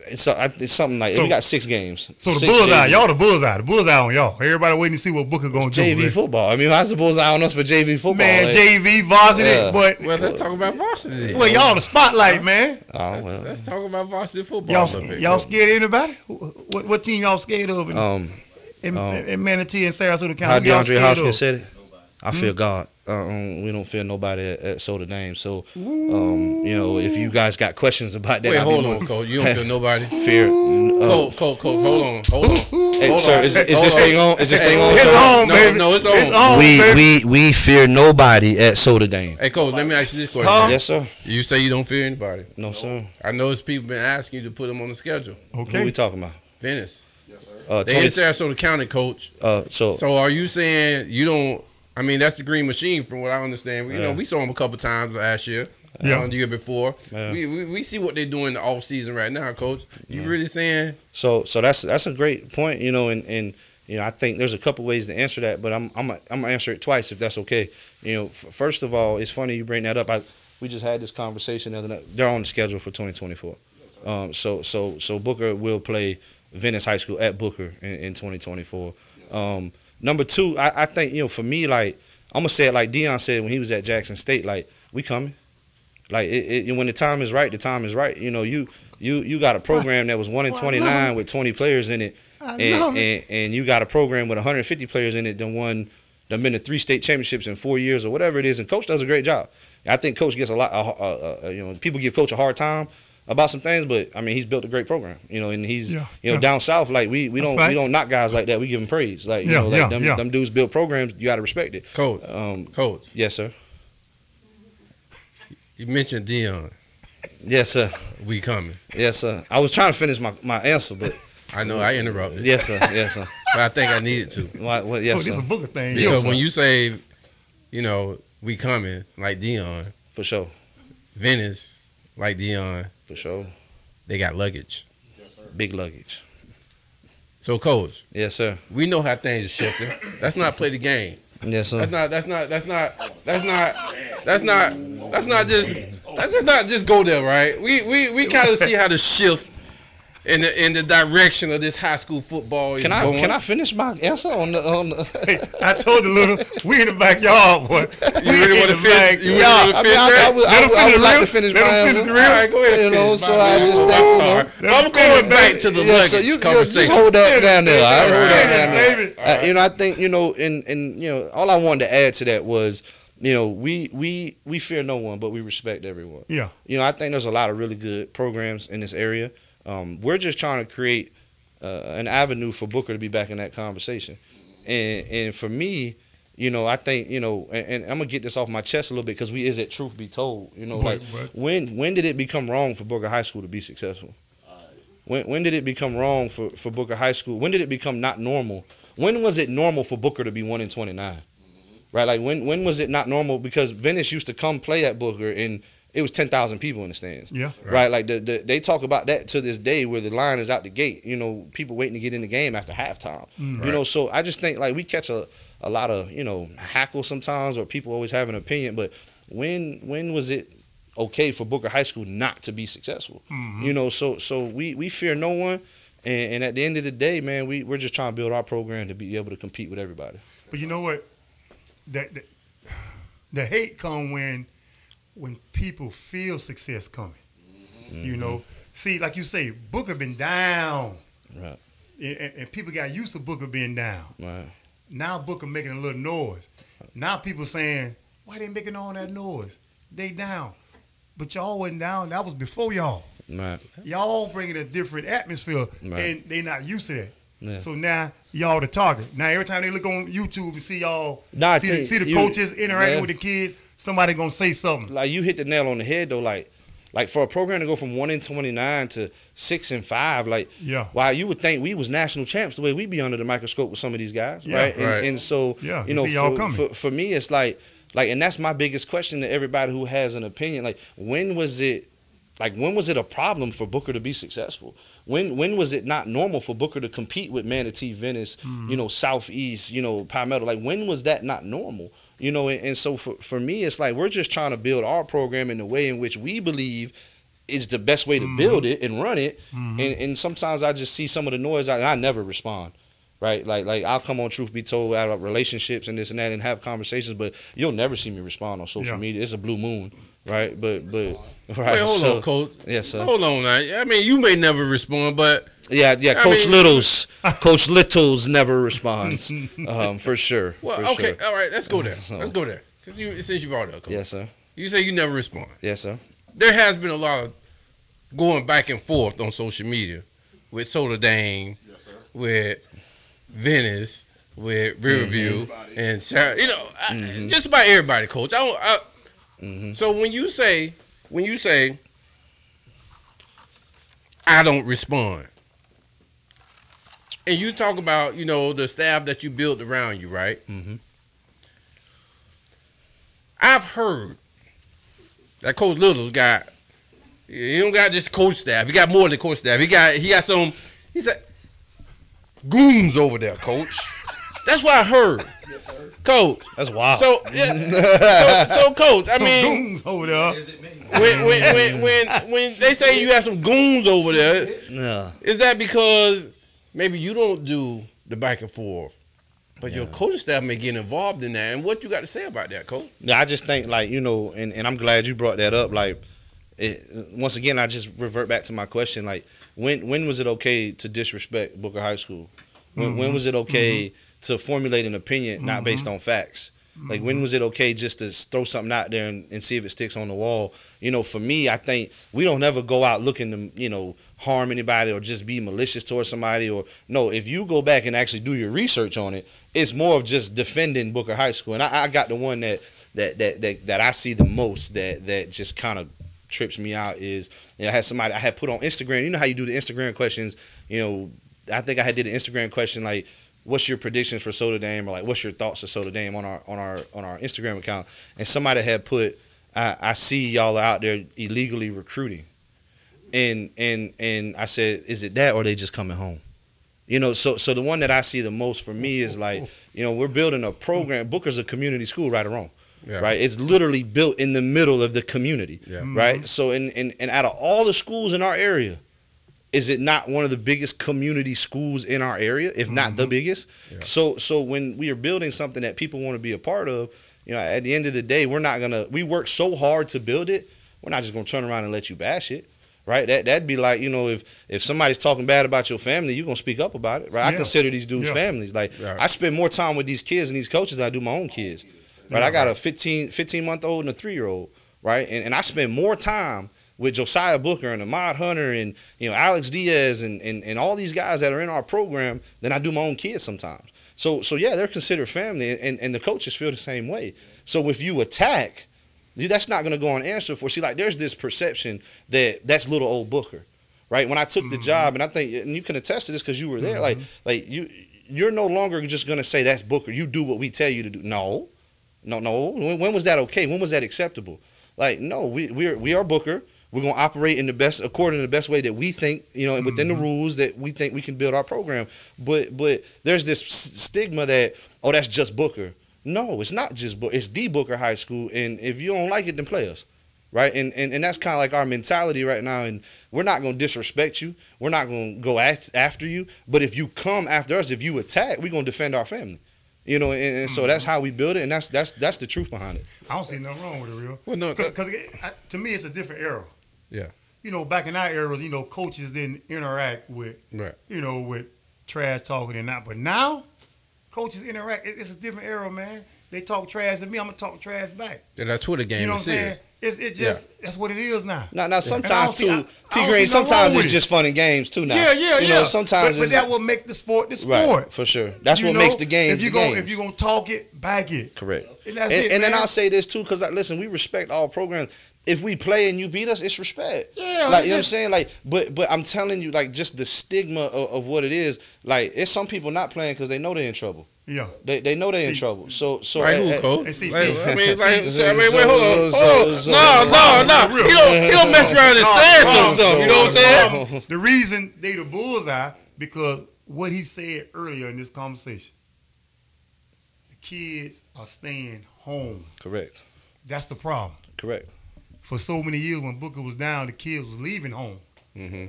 It's something like we got 6 games. So the bullseye, y'all the bullseye. The bullseye on y'all. Everybody waiting to see what Booker gonna do. JV football. I mean, how's the bullseye on us for JV football? Man, like, JV varsity, but let's talk about varsity. Well, y'all the spotlight, man. Let's talk about varsity football. Y'all scared of anybody? What team y'all scared of? In Manatee and Sarasota County. How DeAndre Hopkins said it. I fear God. We don't fear nobody at Soda Dame. So, you know, if you guys got questions about that, wait, hold on, Coach. You don't fear nobody. Fear. Coach, hold on. Hey, sir, is this thing on? Is this thing on? It's on, baby. No, it's on. We fear nobody at Soda Dame. Hey, Coach, let me ask you this question. Yes, sir. You say you don't fear anybody. No, sir. I know there's people been asking you to put them on the schedule. Okay. What we talking about? Venice. Yes, sir. They in Sarasota County, Coach. So are you saying you don't? I mean, that's the Green Machine, from what I understand. You know, we saw them a couple times last year, the year before. Yeah. We see what they're doing in the off season right now, Coach. You really saying? So that's a great point, you know, and I think there's a couple ways to answer that, but I'm gonna answer it twice if that's okay. First of all, it's funny you bring that up. We just had this conversation the other night. They're on the schedule for 2024. So Booker will play Venice High School at Booker in 2024. Number two, I think for me, like, I'm gonna say it like Deion said when he was at Jackson State, like, we coming. Like, when the time is right, the time is right. You got a program that was 1-29 with 20 players in it, and you got a program with 150 players in it that been to 3 state championships in 4 years or whatever it is, and Coach does a great job. I think Coach gets a lot. People give Coach a hard time about some things, but I mean, he's built a great program. And he's down south, like we don't knock guys like that. We give them praise. Like them dudes build programs. You got to respect it. Coach. Coach. Yes, sir. You mentioned Deion. Yes, sir. We coming. Yes, sir. I was trying to finish my answer, but I know I interrupted. Yes, sir. Yes, sir. But I think I needed to. Yes, this is a Booker thing. Because when you say, we coming like Deion. For sure. Venice like Deion. For sure. They got luggage. Yes, sir. Big luggage. So, Coach. Yes, sir. We know how things are shifting. Let's not play the game. Yes, sir. Let's just not just go there, right? We kind of see how the shift in the direction of this high school football is going. Can I finish my answer on the Hey, I told you, Little, we in the backyard, boy. You really want to finish? You really want to finish? I would like to finish my answer. All right, go ahead. So I just I'm going back to the luggage conversation. Just hold that down there. I think and all I wanted to add to that was, we fear no one, but we respect everyone. Yeah. I think there's a lot of really good programs in this area. We're just trying to create an avenue for Booker to be back in that conversation. And for me, I think, and I'm going to get this off my chest a little bit because is it truth be told? When did it become wrong for Booker High School to be successful? When did it become wrong for Booker High School? When did it become not normal? When was it normal for Booker to be 1-29? Right? Like, when was it not normal? Because Venice used to come play at Booker and it was 10,000 people in the stands. Yeah. Right. Like they talk about that to this day where the line is out the gate, people waiting to get in the game after halftime. So I just think like we catch a lot of, hackle sometimes, or people always have an opinion, but when was it okay for Booker High School not to be successful? So we fear no one, and at the end of the day, man, we're just trying to build our program to be able to compete with everybody. But you know what? The hate come when people feel success coming. See, like you say, Booker been down. Right. And people got used to Booker being down. Right. Now Booker making a little noise. Now people saying, why they making all that noise? They down. But y'all wasn't down. That was before y'all. Right. Y'all bringing a different atmosphere, right. and they not used to that. Yeah. So now y'all the target. Now every time they look on YouTube and see y'all, see the coaches interacting with the kids, somebody gonna say something. Like you hit the nail on the head though. Like for a program to go from 1-29 to 6-5, like wow, you would think we was national champs the way we be under the microscope with some of these guys, right? And so for me, it's like, and that's my biggest question to everybody who has an opinion. Like when was it a problem for Booker to be successful? When was it not normal for Booker to compete with Manatee, Venice, Southeast, Palmetto? Like when was that not normal? And so for me, it's like we're just trying to build our program in the way in which we believe is the best way to build it and run it. And sometimes I just see some of the noise and I never respond. Right, like I'll come on Truth Be Told out of relationships and this and that and have conversations, but you'll never see me respond on social media. It's a blue moon, right? But right. Wait, hold on, Coach. Yes, sir. Hold on, now. I mean, you may never respond, but Coach Littles never responds, for sure. Well, for okay, sure. all right, let's go there. Let's go there. Since you brought it up, Coach. Yes, sir. You say you never respond. Yes, sir. There has been a lot of going back and forth on social media with Soda Dane, with Venice, with Riverview, and Sarah, just about everybody, Coach. So when you say I don't respond, and you talk about the staff that you built around you, right? I've heard that Coach Littles he don't got just coach staff. He got more than coach staff. He got some. He said goons over there, coach. That's what I heard. Yes, sir. Coach. That's wild. So, so coach, I mean, Goons over there. Is it me? when they say you have some goons over there, Yeah. is that because maybe you don't do the back and forth, but your coaching staff may get involved in that? And what you got to say about that, coach? Yeah, I just think, like, you know, and I'm glad you brought that up. Like, once again, I just revert back to my question. Like, when was it okay to disrespect Booker High School? When was it okay to formulate an opinion not based on facts? Like, when was it okay just to throw something out there and see if it sticks on the wall? You know, for me, I think we don't ever go out looking to, you know, harm anybody or just be malicious towards somebody. Or no, if you go back and actually do your research on it, it's more of just defending Booker High School. And I got the one that I see the most that just kind of trips me out is, you know, I had put on Instagram. You know how you do the Instagram questions? You know, I think I did an Instagram question like, what's your predictions for Soda Dame, or like, what's your thoughts of Soda Dame on our Instagram account? And somebody had put, I see y'all are out there illegally recruiting, and I said, is it that, or are they just coming home? You know, so the one that I see the most for me is like, you know, we're building a program. Booker's a community school, right or wrong. Yeah. Right, it's literally built in the middle of the community. Yeah. Right, so and out of all the schools in our area, is it not one of the biggest community schools in our area, if not the biggest? Yeah. So when we are building something that people want to be a part of, you know, at the end of the day, we work so hard to build it, we're not just gonna turn around and let you bash it, right? That'd be like, you know, if somebody's talking bad about your family, you're gonna speak up about it, right? Yeah. I consider these dudes families. Like, I spend more time with these kids and these coaches than I do my own kids, right? I got a 15-month-old and a 3-year-old, right? And I spend more time with Josiah Booker and Ahmad Hunter and, you know, Alex Diaz and all these guys that are in our program than I do my own kids sometimes. So yeah, they're considered family, and the coaches feel the same way. So if you attack, that's not going to go unanswered for. See, like, there's this perception that's little old Booker, right? When I took the job, and I think, and you can attest to this because you were there, like you're no longer just going to say that's Booker. You do what we tell you to do. No. When was that okay? When was that acceptable? Like, no, we are Booker. We're going to operate according to the best way that we think, you know, within the rules that we think we can build our program. But there's this stigma that, oh, that's just Booker. No, it's not just Booker. It's the Booker High School. And if you don't like it, then play us, right? And that's kind of like our mentality right now. And we're not going to disrespect you. We're not going to go after you. But if you come after us, if you attack, we're going to defend our family. You know, and so that's how we build it, and that's the truth behind it. I don't see nothing wrong with it, real. Well, no, because to me, it's a different era. Yeah. You know, back in our eras, you know, coaches didn't interact with, you know, with trash talking and that. But now, coaches interact. It's a different era, man. They talk trash to me, I'm gonna talk trash back. Yeah, that Twitter game. You know what I'm saying? It's just that's what it is now. Now sometimes too, T Green. Sometimes it's just fun and games too. Now, yeah. You know, sometimes, but that will make the sport the sport. Right, for sure. That's what makes the game. If you're gonna talk it, back it. Correct. And that's it. And then I'll say this too, because listen, we respect all programs. If we play and you beat us, it's respect. Yeah, like, you know what I'm saying? Like, but I'm telling you, like, just the stigma of what it is. Like, it's some people not playing because they know they're in trouble. Yeah, they know they're in trouble. So right, who, coach? Wait, hold on. No. He don't mess around and say some stuff. You know what I'm saying? The reason they the bullseye because what he said earlier in this conversation. The kids are staying home. Correct. That's the problem. Correct. For so many years when Booker was down, the kids was leaving home. Mm-hmm.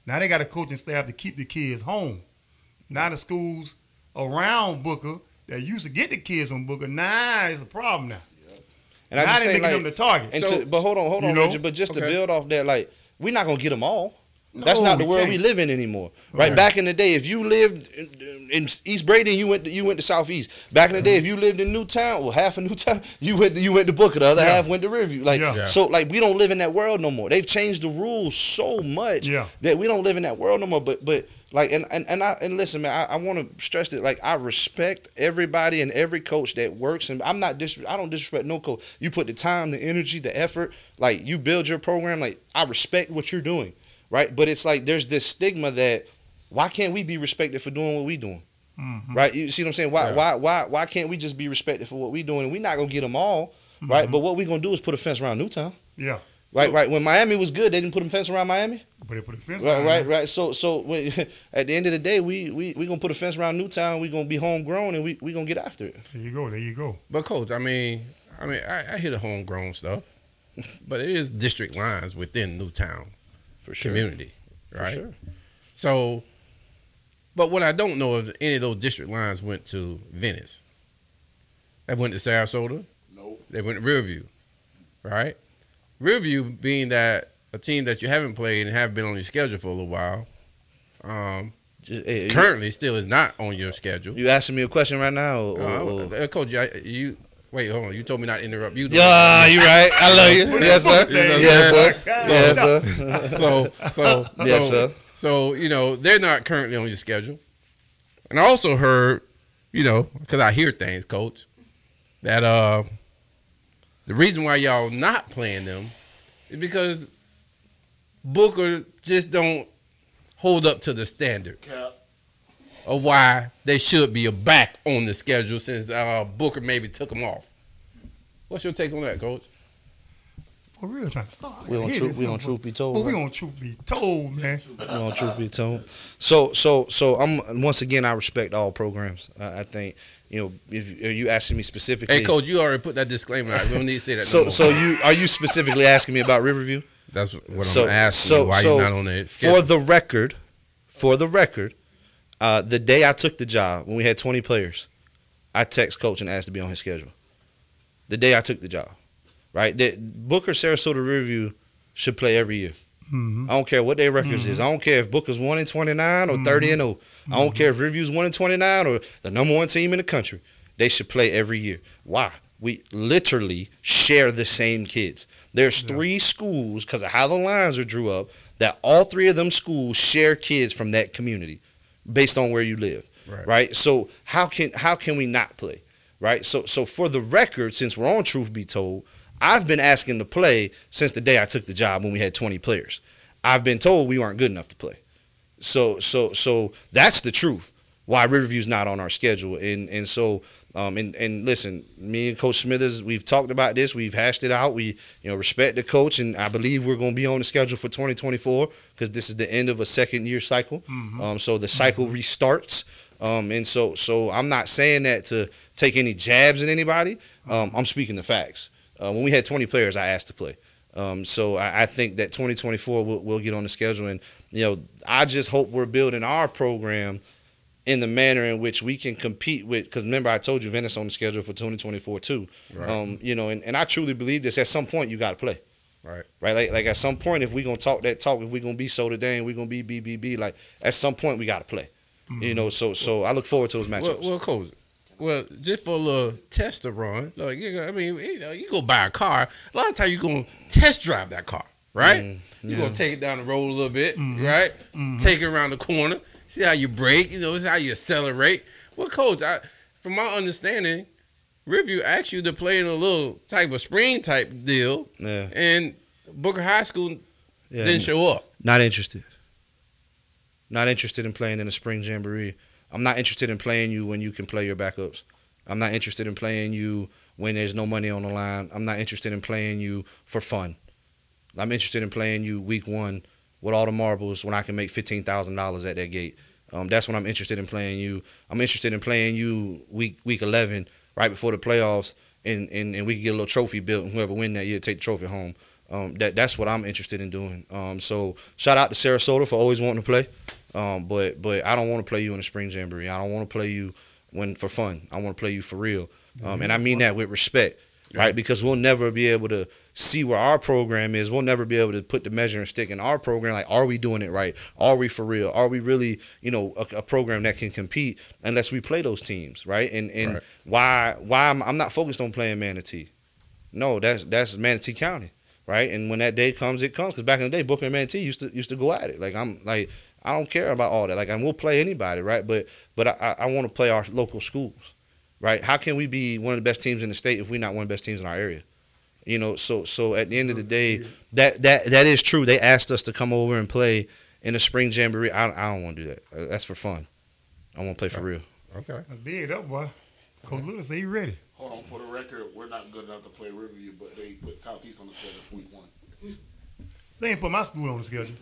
Now they got a coaching staff to keep the kids home. Now the schools around Booker that used to get the kids from Booker, it's a problem now. And now I just they think, making like, them the target. But hold on, Richard. But just to build off that, like, we're not gonna get them all. That's not the world we live in anymore, right? Back in the day, if you lived in East Brady and you went to Southeast. Back in the day, if you lived in Newtown, well, half of Newtown, you went to Booker. The other half went to Riverview. So like we don't live in that world no more. They've changed the rules so much that we don't live in that world no more. But like and listen, man, I want to stress that, like, I respect everybody and every coach that works, and I don't disrespect no coach. You put the time, the energy, the effort, like you build your program. Like, I respect what you're doing. Right, but it's like there's this stigma that why can't we be respected for doing what we doing? Mm-hmm. Right, you see what I'm saying? Why can't we just be respected for what we doing? And we're not gonna get them all, right? But what we gonna do is put a fence around Newtown. Yeah, Right. When Miami was good, they didn't put a fence around Miami. But they put a fence Right. So at the end of the day, we gonna put a fence around Newtown. We gonna be homegrown, and we gonna get after it. There you go. But coach, I hear the homegrown stuff, but it is district lines within Newtown For sure. community, right? For sure. So, but what I don't know is any of those district lines went to Venice. They went to Sarasota. Nope. They went to Riverview, right? Riverview being that a team that you haven't played and have been on your schedule for a little while, currently still is not on your schedule. You asking me a question right now? Or? Coach, you wait, hold on. You told me not to interrupt you. Yeah, you right. I love you. Yes, sir. Yes, sir. Yes, sir. So, they're not currently on your schedule. And I also heard, because I hear things, Coach, that the reason why y'all not playing them is because Booker just don't hold up to the standard Cap. of why they should be back on the schedule since Booker maybe took them off. What's your take on that, Coach? For real, trying to start. We on truth be told. But we right? on truth be told, man. We on truth be told. So I'm once again I respect all programs. I think if are you asking me specifically. Hey, Coach, you already put that disclaimer out. We don't need to say that. So are you specifically asking me about Riverview? That's what I'm asking. You, why you're not on the schedule. For the record, the day I took the job when we had 20 players, I text coach and asked to be on his schedule. The day I took the job. Right, that Booker, Sarasota, Riverview should play every year. Mm-hmm. I don't care what their records is. I don't care if Booker's 1-29 or 30-0. I don't care if Riverview's 1-29 or the number one team in the country. They should play every year. Why? We literally share the same kids. There's 3 schools because of how the lines are drew up that all 3 of them schools share kids from that community based on where you live. Right? So how can we not play? Right? So for the record, since we're on Truth Be Told, I've been asking to play since the day I took the job when we had 20 players. I've been told we weren't good enough to play. So that's the truth. Why Riverview's not on our schedule. And so listen, me and Coach Smithers, we've talked about this. We've hashed it out. We respect the coach, and I believe we're going to be on the schedule for 2024 because this is the end of a second-year cycle. So the cycle restarts. And so I'm not saying that to take any jabs at anybody. I'm speaking the facts. When we had 20 players, I asked to play. So I think that 2024 we'll get on the schedule. And, I just hope we're building our program in the manner in which we can compete with, because remember I told you Venice on the schedule for 2024 too. Right. And I truly believe this. At some point you got to play. Right. Like at some point, if we're going to talk that talk, if we're going to be Soda Dane, we're going to be BBB, like at some point we got to play. So I look forward to those matchups. Well, Coach, just for a little test run, like you go buy a car. A lot of times you're gonna test drive that car, right? You're gonna take it down the road a little bit, right? Take it around the corner, see how you brake, see how you accelerate. Well, Coach, from my understanding, Riverview asked you to play in a little type of spring type deal, and Booker High School didn't show up. Not interested. Not interested in playing in a spring jamboree. I'm not interested in playing you when you can play your backups. I'm not interested in playing you when there's no money on the line. I'm not interested in playing you for fun. I'm interested in playing you week 1 with all the marbles when I can make $15,000 at that gate. That's when I'm interested in playing you. I'm interested in playing you week 11, right before the playoffs, and we can get a little trophy built, and whoever win that year take the trophy home. That's what I'm interested in doing. So shout out to Sarasota for always wanting to play. But I don't want to play you in a spring jamboree. I don't want to play you for fun. I want to play you for real. And I mean that with respect, right? Because we'll never be able to see where our program is. We'll never be able to put the measuring stick in our program. Like, are we doing it right? Are we for real? Are we really, a program that can compete unless we play those teams, right? And why I'm not focused on playing Manatee. No, that's Manatee County, right? And when that day comes, it comes. Because back in the day, Booker and Manatee used to go at it. I don't care about all that. And we'll play anybody, right? But I want to play our local schools, right? How can we be one of the best teams in the state if we're not one of the best teams in our area? So at the end of the day, that is true. They asked us to come over and play in a spring jamboree. I don't want to do that. That's for fun. I want to play for real. Okay. That's big up, boy. Coach Littles say he ready. Hold on, for the record, we're not good enough to play Riverview, but they put Southeast on the schedule for week 1. They ain't put my school on the schedule.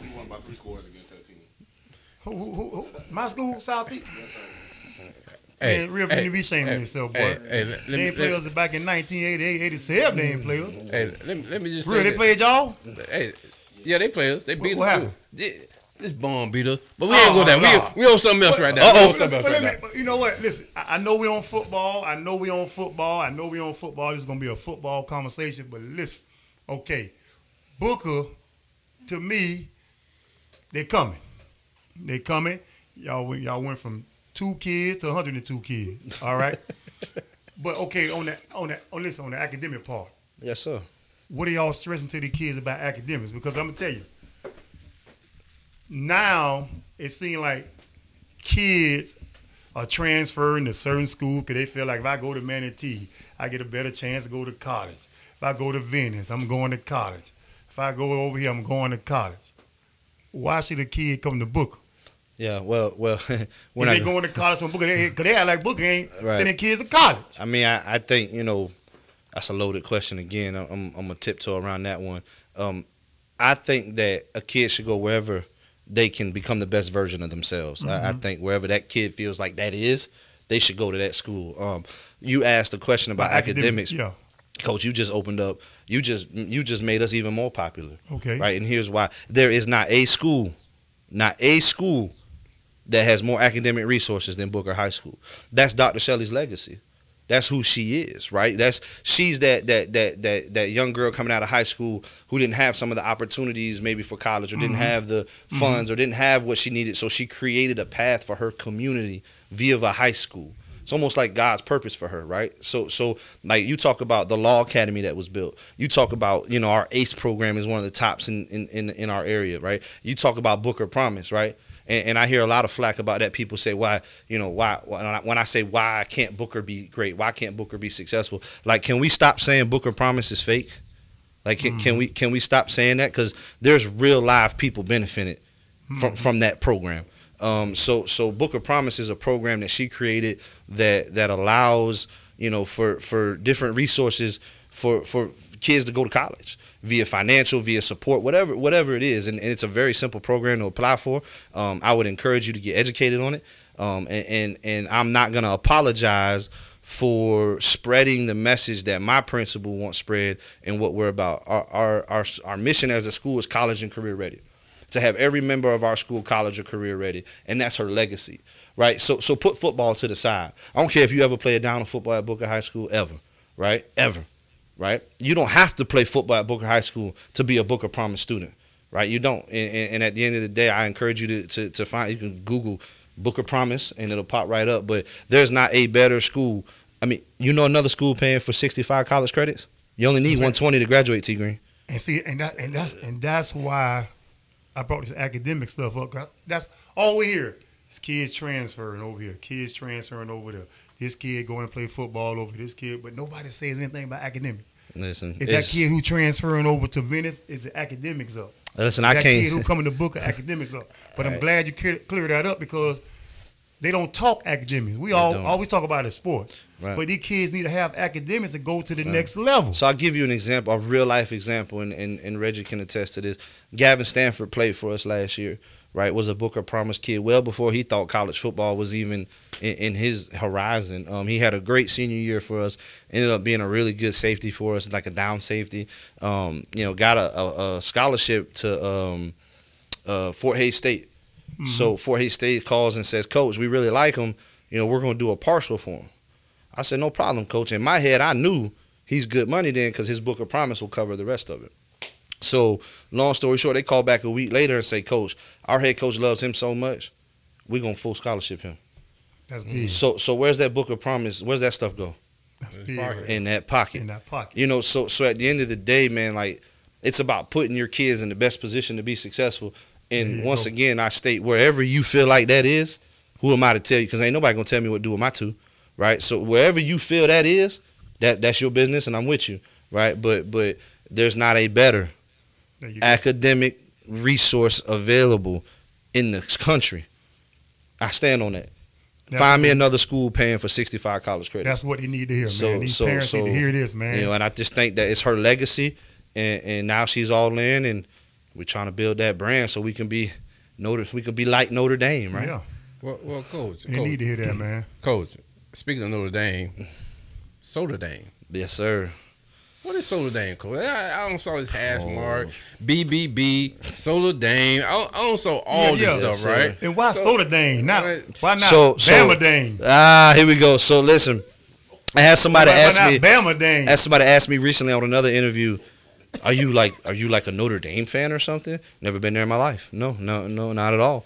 We won by 3 scores against that team. Who? My school, Southeast. Yes, sir. Hey, Man, real finna be shaming yourself, boy. They ain't players back in 1988, 87. They ain't players. Hey, let me just Real, say they played y'all? Hey, yeah, they played us. They beat What us happened? too. This bomb beat us, but we ain't go there. We on something else right now. We on something else right now. But you know what? Listen, I know we on football. I know we on football. This is gonna be a football conversation. But listen, okay, Booker, to me, they coming. They coming. Y'all went from 2 kids to 102 kids. All right. But okay, on the academic part. Yes, sir. What are y'all stressing to the kids about academics? Because I'm gonna tell you, now it seems like kids are transferring to certain schools because they feel like if I go to Manatee, I get a better chance to go to college. If I go to Venice, I'm going to college. If I go over here, I'm going to college. Why should a kid come to Booker? Yeah, well, If they going to college from Booker, because they act like Booker ain't sending kids to college. I mean, I think, that's a loaded question again. I'm going to tiptoe around that one. I think that a kid should go wherever they can become the best version of themselves. I think wherever that kid feels like that is, they should go to that school. You asked a question about academics. Yeah. Coach, you just opened up. You just made us even more popular. Okay. Right, and here's why. There is not a school that has more academic resources than Booker High School. That's Dr. Shelley's legacy. That's who she is, right? She's that young girl coming out of high school who didn't have some of the opportunities maybe for college or didn't have the funds or didn't have what she needed. So she created a path for her community via the high school. It's almost like God's purpose for her, right? So like you talk about the Law Academy that was built. You talk about, our ACE program is one of the tops in our area, right? You talk about Booker Promise, right? And I hear a lot of flack about that. People say, why when I say why can't Booker be great? Why can't Booker be successful? Like, can we stop saying Booker Promise is fake? Like, can we stop saying that? Because there's real live people benefiting from that program. So Booker Promise is a program that she created that allows, for different resources for kids to go to college via financial, via support, whatever it is. And it's a very simple program to apply for. I would encourage you to get educated on it. And I'm not going to apologize for spreading the message that my principal wants spread and what we're about. Our mission as a school is college and career ready. To have every member of our school college or career ready, and that's her legacy, right? So put football to the side. I don't care if you ever played down in football at Booker High School, ever, right? Ever, right? You don't have to play football at Booker High School to be a Booker Promise student, right? You don't. And at the end of the day, I encourage you to find. You can Google Booker Promise, and it'll pop right up. But there's not a better school. I mean, another school paying for 65 college credits. You only need 120 to graduate, T Green. And see, and that's why I brought this academic stuff up. That's all we hear. It's kids transferring over here. Kids transferring over there. This kid going to play football over this kid. But nobody says anything about academics. Listen, Is that kid who transferring over to Venice, is the academics up? Listen, Is I that can't. kid who coming to Booker, academics up? But I'm glad you clear that up because they don't talk academics. We always talk about it as sports. Right. But these kids need to have academics to go to the next level. So I'll give you an example, a real life example, and Reggie can attest to this. Gavin Stanford played for us last year, right? Was a Booker Promise kid well before he thought college football was even in his horizon. He had a great senior year for us. Ended up being a really good safety for us, like a down safety. Got a scholarship to Fort Hays State. Mm-hmm. So Fort Hays State calls and says, "Coach, we really like him. We're going to do a partial for him." I said, "No problem, Coach." In my head, I knew he's good money then because his Book of Promise will cover the rest of it. So long story short, they call back a week later and say, "Coach, our head coach loves him so much, we're going to full scholarship him." That's big. So where's that Book of Promise? Where's that stuff go? That's big. In that pocket. In that pocket. So at the end of the day, man, like it's about putting your kids in the best position to be successful. And once again, I state wherever you feel like that is, who am I to tell you? Because ain't nobody going to tell me what to do with my two. Right, so wherever you feel that is, that's your business, and I'm with you, right? But there's not a better academic resource available in the country. I stand on that. Find me another school paying for 65 college credits. That's what they need to hear, man. These parents need to hear this, man. And I just think that it's her legacy, and now she's all in, and we're trying to build that brand so we can be like Notre Dame, right? Yeah. Well, Coach. You need to hear that, man. Coach, speaking of Notre Dame, Soda Dame. Yes, sir. What is Soda Dame, Coach? I don't saw his hash mark, BBB, Soda Dame. I don't saw all this stuff, Yes, right? And why Soda Dame? Why not So- Bama Dame? Here we go. So listen, I had somebody Why ask not me. Bama Dame? Somebody asked me recently on another interview, are you like a Notre Dame fan or something? Never been there in my life. No, not at all.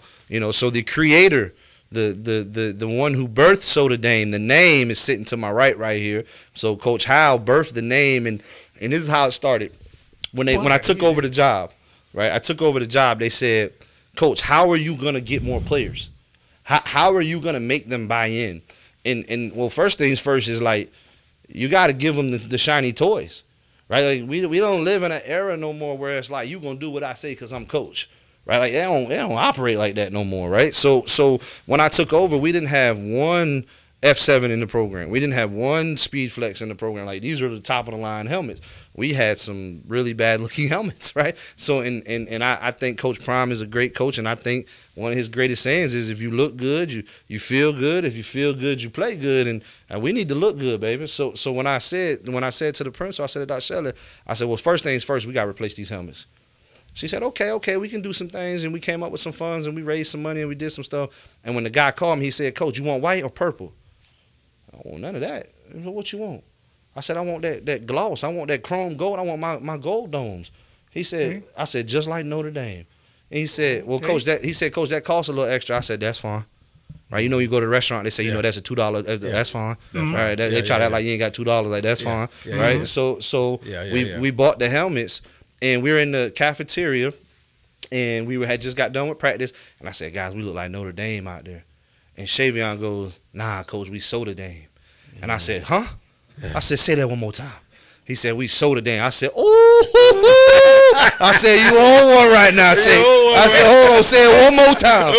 So the creator, the one who birthed Soda Dame, the name is sitting to my right here. So Coach Howell birthed the name, and this is how it started. When I took over the job, right? I took over the job. They said, Coach, how are you gonna get more players? How are you gonna make them buy in? And well, first things first is like you got to give them the shiny toys. Right, like we don't live in an era no more where it's like you gonna do what I say because I'm coach, right? Like they don't operate like that no more, right? So when I took over, we didn't have one F7 in the program. We didn't have one Speed Flex in the program. Like these are the top of the line helmets. We had some really bad looking helmets, right? So and I think Coach Prime is a great coach, and I think one of his greatest sayings is if you look good, you feel good. If you feel good, you play good, and we need to look good, baby. So when I said to the principal, I said to Dr. Shelley, I said, well, first things first, we got to replace these helmets. She said, okay, we can do some things, and we came up with some funds, and we raised some money, and we did some stuff. And when the guy called me, he said, Coach, you want white or purple? I don't want none of that. I said, what you want? I said, I want that gloss. I want that chrome gold. I want my gold domes. He said, I said, just like Notre Dame. And he said, well, Coach, Coach, that costs a little extra. I said, that's fine. Right? You go to the restaurant, they say, that's a $2. That's fine. Mm-hmm. Right? They try to act like you ain't got $2. Like, that's fine. Right? So we bought the helmets, and we were in the cafeteria, and we had just got done with practice. And I said, guys, we look like Notre Dame out there. And Shavion goes, nah, Coach, we Soda Dame. And I said, huh? I said, say that one more time. He said, we Soda Dame. I said, oh. I said, you on one right now. I said, hold on, say it one more time.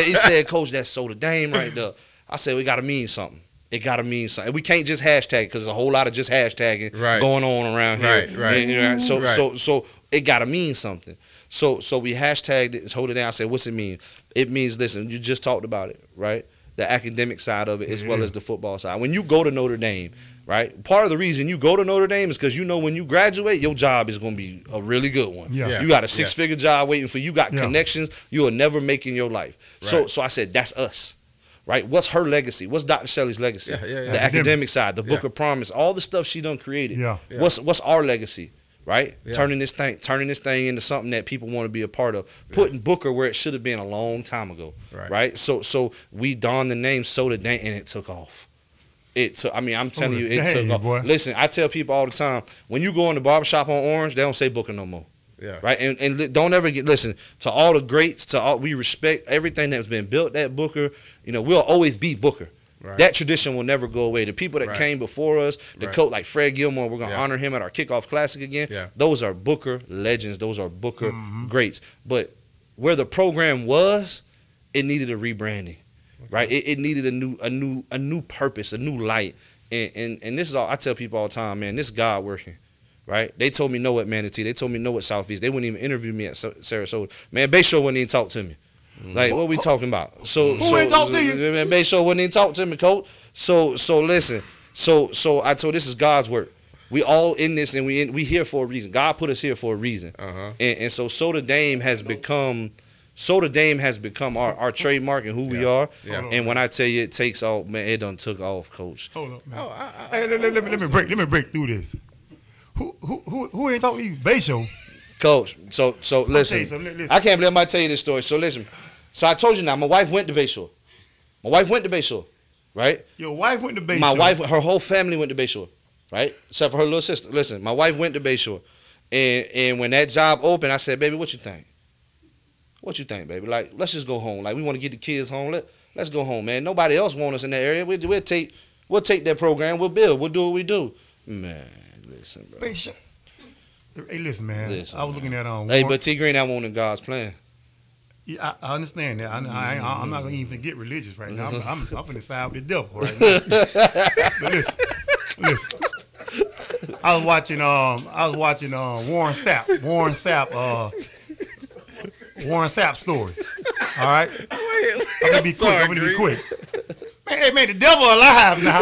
He said, Coach, that's Soda Dame right there. I said, we got to mean something. It got to mean something. We can't just hashtag because there's a whole lot of just hashtagging going on around here. Right. So it got to mean something. So we hashtagged it, hold it down. I said, what's it mean? It means, listen, you just talked about it, right? The academic side of it as well as the football side. When you go to Notre Dame, right, part of the reason you go to Notre Dame is because when you graduate, your job is going to be a really good one. You got a six-figure job waiting for you. You got connections you will never make in your life. So I said, that's us. Right? What's her legacy? What's Dr. Shelley's legacy? The academic side, the Book of Promise, all the stuff she done created. What's our legacy? Right? Turning this thing into something that people want to be a part of. Putting Booker where it should have been a long time ago. Right? So we donned the name Soda Dame, and it took off. I'm telling you, it took off. Boy. Listen, I tell people all the time, when you go in the barbershop on Orange, they don't say Booker no more. Right? And don't ever listen to all the greats, we respect everything that's been built at Booker. We'll always be Booker. That tradition will never go away. The people that came before us, the coach like Fred Gilmore, we're going to honor him at our kickoff classic again. Those are Booker legends. Those are Booker greats. But where the program was, it needed a rebranding. Right? It needed a new purpose, a new light. And this is all I tell people all the time, man, this is God working. Right? They told me no at Manatee. They told me no at Southeast. They wouldn't even interview me at Sarasota. Man, Bayshore wouldn't even talk to me. Like, what we talking about? Who ain't talk to you? Man, Bayshore wouldn't even talk to me, Coach. So listen. So I told this is God's work. We all in this, and we here for a reason. God put us here for a reason. And so Soda Dame has become our trademark and who we are. And when I tell you it takes off, man, it done took off, Coach. Hold up, man. Hey, let me break through this. Who ain't talking to you? Bayshore. Coach, so listen. I can't believe I might tell you this story. So listen. So I told you now, my wife went to Bayshore. Right? Your wife went to Bayshore. My wife, her whole family went to Bayshore, right? Except for her little sister. Listen, my wife went to Bayshore. And when that job opened, I said, baby, what you think? What you think, baby? Like, let's just go home. Like, we want to get the kids home. Let's go home, man. Nobody else want us in that area. We'll take that program. We'll build. We'll do what we do. Man, listen, bro. Bayshore. Hey, listen, man. I was looking at Hey, but T Green, that won't in God's plan. Yeah, I understand that. I'm not gonna even get religious right now. I'm finna side with the devil right now. But listen. I was watching Warren Sapp. Warren Sapp story. All right? I'm going to be quick. I'm going to be quick. Man, the devil alive now.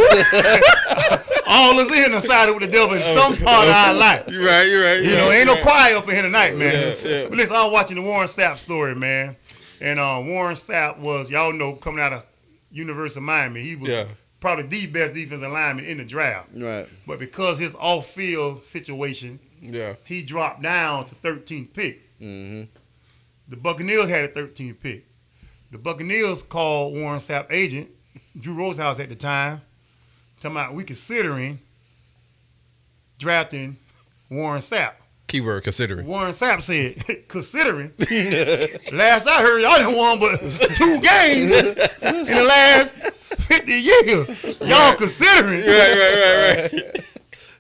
All us in the sided with the devil in some part of our life. You're right. You know, ain't no quiet up in here tonight, man. Yeah. But listen, I was watching the Warren Sapp story, man. And Warren Sapp was, y'all know, coming out of University of Miami. He was probably the best defensive lineman in the draft. Right. But because his off-field situation, he dropped down to 13th pick. Mm-hmm. The Buccaneers had a 13th pick. The Buccaneers called Warren Sapp agent, Drew Rosehouse at the time, talking about we considering drafting Warren Sapp. Keyword considering. Warren Sapp said, considering. Last I heard, y'all didn't won but 2 games in the last 50 years. Y'all considering. Right.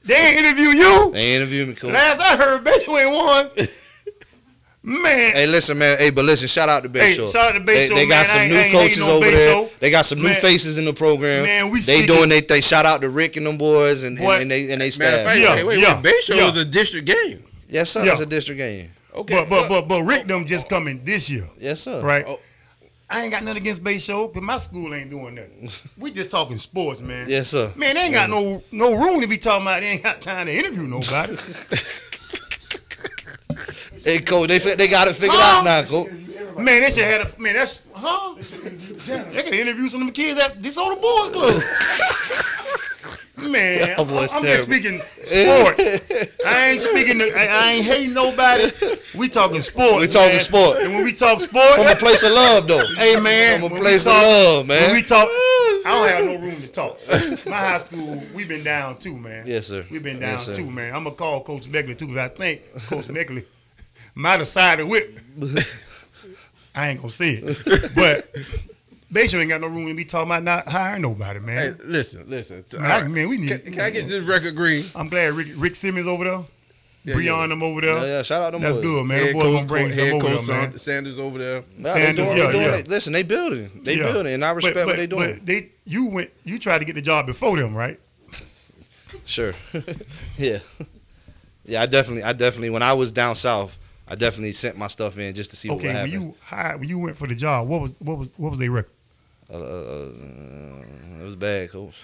They ain't interview you. They interviewed me, coach. Last I heard, Bayo ain't won. Man. Hey, listen, man. Hey, but listen, shout out to Bay Show. Shout out to Bay Show, They got some new coaches over there. They got some new faces in the program. Man, they doing their thing. Shout out to Rick and them boys and they staff. Wait. Bay Show was a district game. Yes, sir. It's a district game. Okay. But Rick them just coming this year. Yes, sir. Right. I ain't got nothing against Bay Show because my school ain't doing nothing. We just talking sports, man. Yes, sir. Man, they ain't got no room to be talking about. They ain't got time to interview nobody. Hey, coach, they got it figured out now, coach. Man, they should have They could interview some of them kids at this on the boys club. Man, I'm just speaking sport. I ain't hating nobody. We talking sports. We talking sport. And when we talk sport, from a place of love, though. Hey, man, from a place of love, man. When we talk, I don't have no room to talk. My high school, we've been down too, man. Yes, sir. We've been down too, man. I'm gonna call Coach Meckley too, because I think Coach Meckley might have sided with. I ain't gonna say it, but Bayshore ain't got no room to be talking about not hiring nobody, man. Hey, listen. Man, we need. Can I get this record green? I'm glad Rick Simmons over there. Breon them over there. Yeah, shout out to them. That's boys. good, man. Them boys gonna bring some over there, man. Sanders over there. Sanders, Listen, they building. They building, and I respect what they doing. But you tried to get the job before them, right? Sure. Yeah. I definitely. When I was down south, I definitely sent my stuff in just to see what happened. When you went for the job, what was their record? It was bad, coach.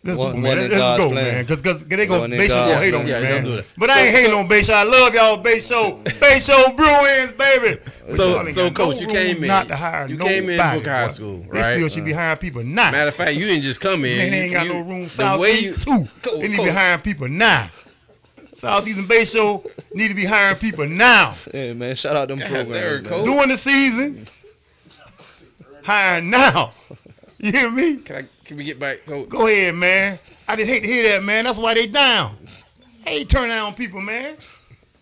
Let's go, man. Because they gonna hate on me, man. Don't do that. But I ain't hating on Bay Show. I love y'all, Bay Show. Bay Show Bruins, baby. So Coach, you came in. Not to hire nobody. You came in Booker High School, right? They still should be hiring people now. Matter of fact, you didn't just come in. Man, they ain't got no room. Southeast too. They need to be hiring people now. Southeast and Bay Show need to be hiring people now. Yeah, man. Shout out them programs. During the season, hiring now. You hear me? Can we get back, Coach? Go ahead, man. I just hate to hear that, man. That's why they down. They ain't turning down people, man.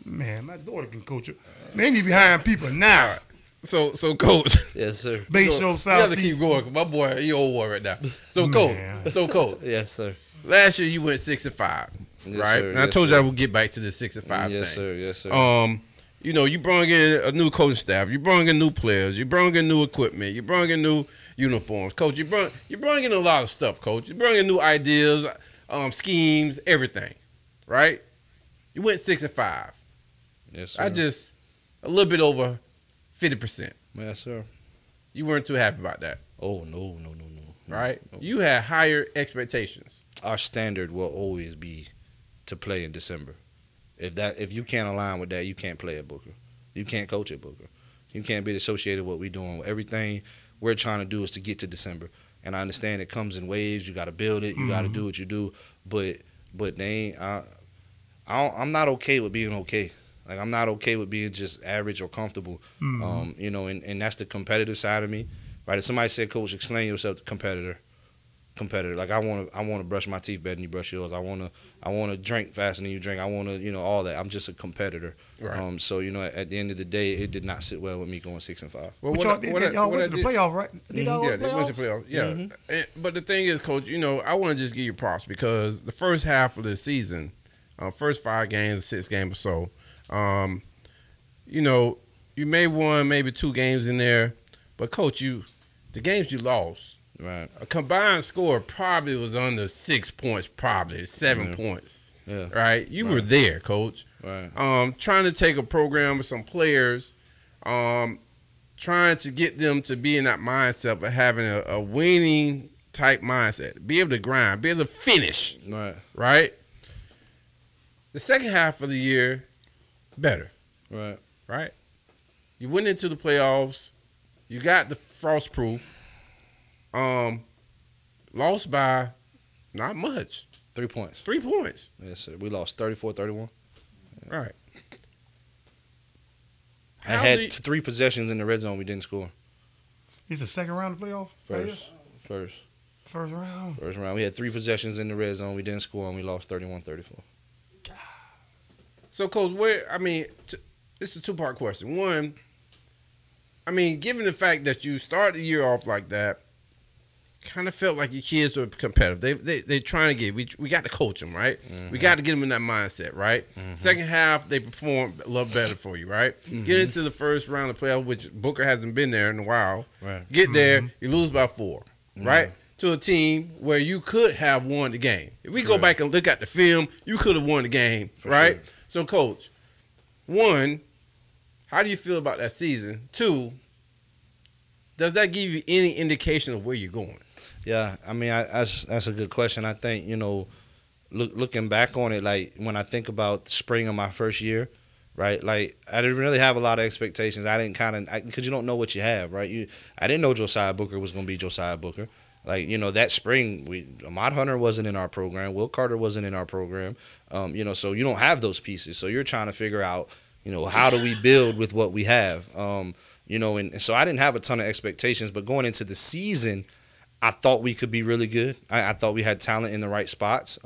Man, my daughter can coach it. Man, they need to be hiring people now. So Coach. Yes, sir. Bay Show Southeast. You have to keep going. My boy, he old boy right now. So Coach. Yes, sir. Last year you went 6-5, right? Sir. And I told you I would get back to the 6-5 thing. Yes, sir. Yes, sir. You brought in a new coaching staff. You brought in new players. You brought in new equipment. You brought in new uniforms, Coach. You brought in a lot of stuff, Coach. You brought in new ideas, schemes, everything, right? You went 6-5. Yes, sir. A little bit over 50%. Yes, sir. You weren't too happy about that. Oh no. Right? No. You had higher expectations. Our standard will always be to play in December. If you can't align with that, you can't play at Booker. You can't coach at Booker. You can't be associated with what we're doing. Everything we're trying to do is to get to December. And I understand it comes in waves. You got to build it. You got to do what you do. But they ain't. I'm not okay with being okay. Like, I'm not okay with being just average or comfortable. And that's the competitive side of me. Right? If somebody said, Coach, explain yourself, competitor. Like, I want to brush my teeth better than you brush yours. I want to drink faster than you drink. I want to, all that. I'm just a competitor. Right. So at the end of the day, it did not sit well with me going 6-5. Well, y'all went to the playoff, right? They went to the playoff. Yeah. Mm-hmm. But the thing is, Coach, I want to just give you props because the first half of the season, first 5 games, 6 games or so, you may won maybe 2 games in there, but Coach, the games you lost. Right. A combined score probably was under 6 points, probably 7 points. Yeah. Right? You were there, Coach. Right. Trying to take a program with some players, trying to get them to be in that mindset of having a winning type mindset, be able to grind, be able to finish. Right. Right? The second half of the year, better. Right. Right? You went into the playoffs. You got the frost proof. Lost by not much. 3 points. 3 points. Yes, sir. We lost 34-31. Right. I had 3 possessions in the red zone. We didn't score. It's the second round of the playoff? First round. We had 3 possessions in the red zone. We didn't score, and we lost 31-34. So, Coach, this is a 2-part question. One, given the fact that you started the year off like that, kind of felt like your kids were competitive. They trying to get. We got to coach them, right? Mm-hmm. We got to get them in that mindset, right? Mm-hmm. Second half, they perform a little better for you, right? Mm-hmm. Get into the first round of playoff, which Booker hasn't been there in a while. Right. Get there, you lose by 4, right? To a team where you could have won the game. If we go back and look at the film, you could have won the game, right? Sure. So, Coach, 1, how do you feel about that season? 2, does that give you any indication of where you're going? Yeah, that's a good question. I think, looking back on it, like when I think about the spring of my first year, right? Like I didn't really have a lot of expectations. I didn't because you don't know what you have, right? I didn't know Josiah Booker was going to be Josiah Booker. Like, that spring, Ahmad Hunter wasn't in our program. Will Carter wasn't in our program. So you don't have those pieces. So you're trying to figure out, how do we build with what we have? And so I didn't have a ton of expectations. But going into the season, I thought we could be really good. I thought we had talent in the right spots.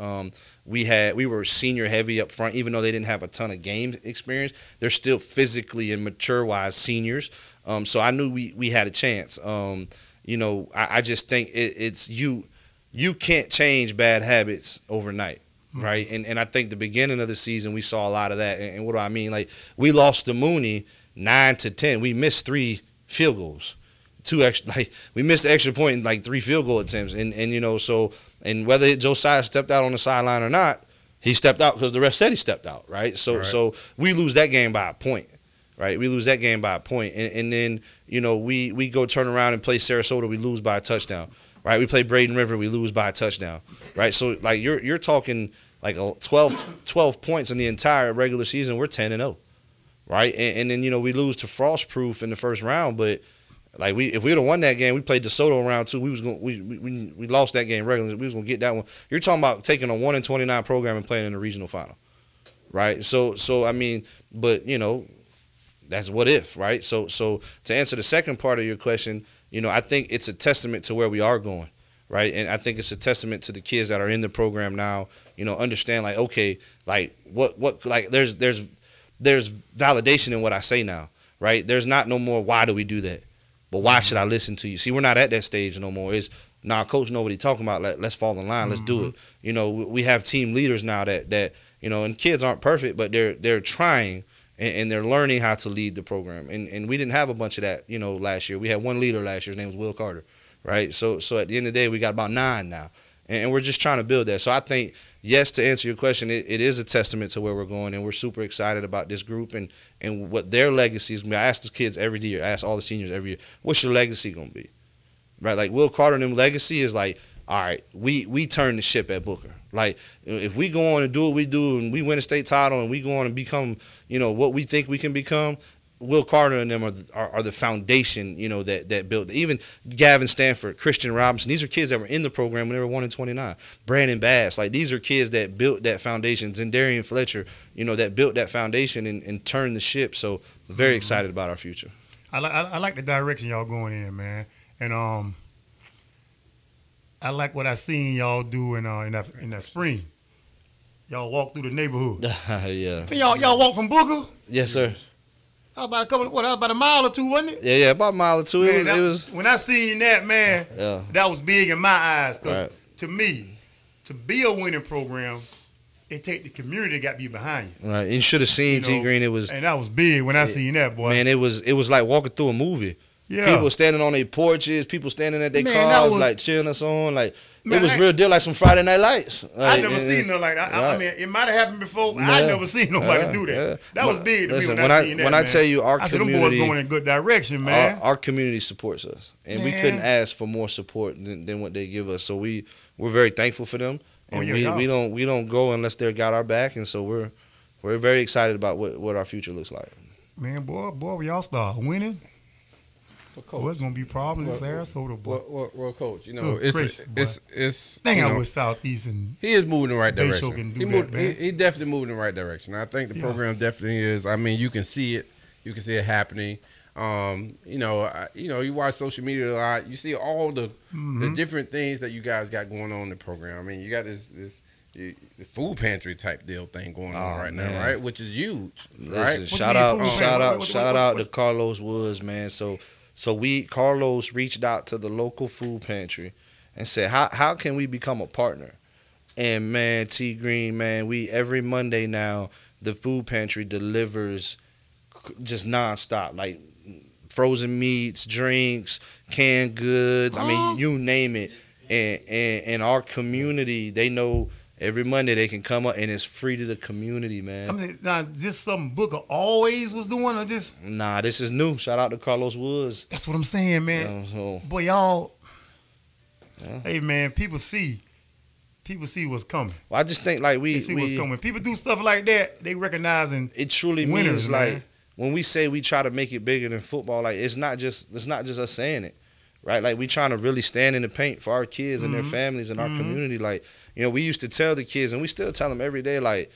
We were senior heavy up front, even though they didn't have a ton of game experience. They're still physically and mature wise seniors. So I knew we had a chance. I just think it's you can't change bad habits overnight, right? And I think the beginning of the season we saw a lot of that. And what do I mean? Like we lost to Mooney 9-10. We missed 3 field goals. 2 extra, we missed the extra point in 3 field goal attempts, and whether Josiah stepped out on the sideline or not, he stepped out because the ref said he stepped out, right? So we lose that game by a point, right? We lose that game by a point, and then we go turn around and play Sarasota, we lose by a touchdown, right? We play Braden River, we lose by a touchdown, right? So you're talking 12 points in the entire regular season. We're 10-0, right? And then we lose to Frostproof in the first round, but if we'd have won that game, we played DeSoto round 2. We lost that game regularly. We was gonna get that one. You're talking about taking a 1-29 program and playing in the regional final, right? So but that's what if, right? So to answer the second part of your question, I think it's a testament to where we are going, right? And I think it's a testament to the kids that are in the program now. Understand there's validation in what I say now, right? There's not no more why do we do that. But why should I listen to you? See, we're not at that stage no more. It's, coach know what he's talking about. Let's fall in line. Let's do it. We have team leaders now that and kids aren't perfect, but they're trying and they're learning how to lead the program. And we didn't have a bunch of that, last year. We had one leader last year. His name was Will Carter, right? So at the end of the day, we got about 9 now. And we're just trying to build that. So I think, yes, to answer your question, it is a testament to where we're going, and we're super excited about this group and what their legacy is going to be. I ask the kids every year, I ask all the seniors every year, what's your legacy going to be? Right? Like Will Carter and them legacy is all right, we turn the ship at Booker. If we go on and do what we do and we win a state title and we go on and become, what we think we can become, Will Carter and them are the foundation, that built. Even Gavin Stanford, Christian Robinson, these are kids that were in the program when they were 1-29. Brandon Bass, these are kids that built that foundation. Zendarian Fletcher, that built that foundation and turned the ship. So very excited about our future. I like the direction y'all going in, man, and I like what I seen y'all do in that spring. Y'all walk through the neighborhood. Yeah. Y'all walk from Booker? Yes, sir. About a mile or 2, wasn't it? Yeah, about a mile or 2. Man, it was. When I seen that, man, that was big in my eyes. Because to me, to be a winning program, it take the community got to be behind you. Right, and you should have seen T Green. And that was big when I seen that, boy. Man, it was like walking through a movie. Yeah. People standing on their porches, people standing at their cars, cheering us on. Man, it was real deal, like some Friday Night Lights. I never seen nothing like that. I mean, it might have happened before. I never seen nobody do that. Yeah. That was big to Listen, me when I seen that. When I tell you our I said, community, them boys going in a good direction, man. our community supports us, and we couldn't ask for more support than what they give us. So we're very thankful for them, and we don't go unless they got our back, and so we're very excited about what our future looks like. Man, boy, we all start winning. Well, it's gonna be problems in Sarasota, boy. Well, coach, you know, Good gracious, it's. Dang, you I know, was Southeast and he is moving in the right They direction. sure can do He that, moved, man. he definitely moved in the right direction. I think the program definitely is. I mean, you can see it. You can see it happening. You watch social media a lot. You see all the different things that you guys got going on in the program. I mean, you got this the food pantry type deal thing going on right now, right? Which is huge, right? Listen, shout out to Carlos Woods, man. So Carlos reached out to the local food pantry and said, how can we become a partner? And man, T Green, man, we every Monday now the food pantry delivers just nonstop, like frozen meats, drinks, canned goods. I mean, you name it. And our community, they know every Monday they can come up and it's free to the community, man. I mean, now, just something Booker always was doing, or just Nah, this is new. Shout out to Carlos Woods. that's what I'm saying, man. Boy, y'all. Hey, man, people see what's coming. Well, I just think like They see what's coming. People do stuff like that. They recognizing it truly winners, means like man. when we say we try to make it bigger than football, like it's not just us saying it, right? Like we trying to really stand in the paint for our kids and their families and our community. Like, you know, we used to tell the kids, and we still tell them every day, like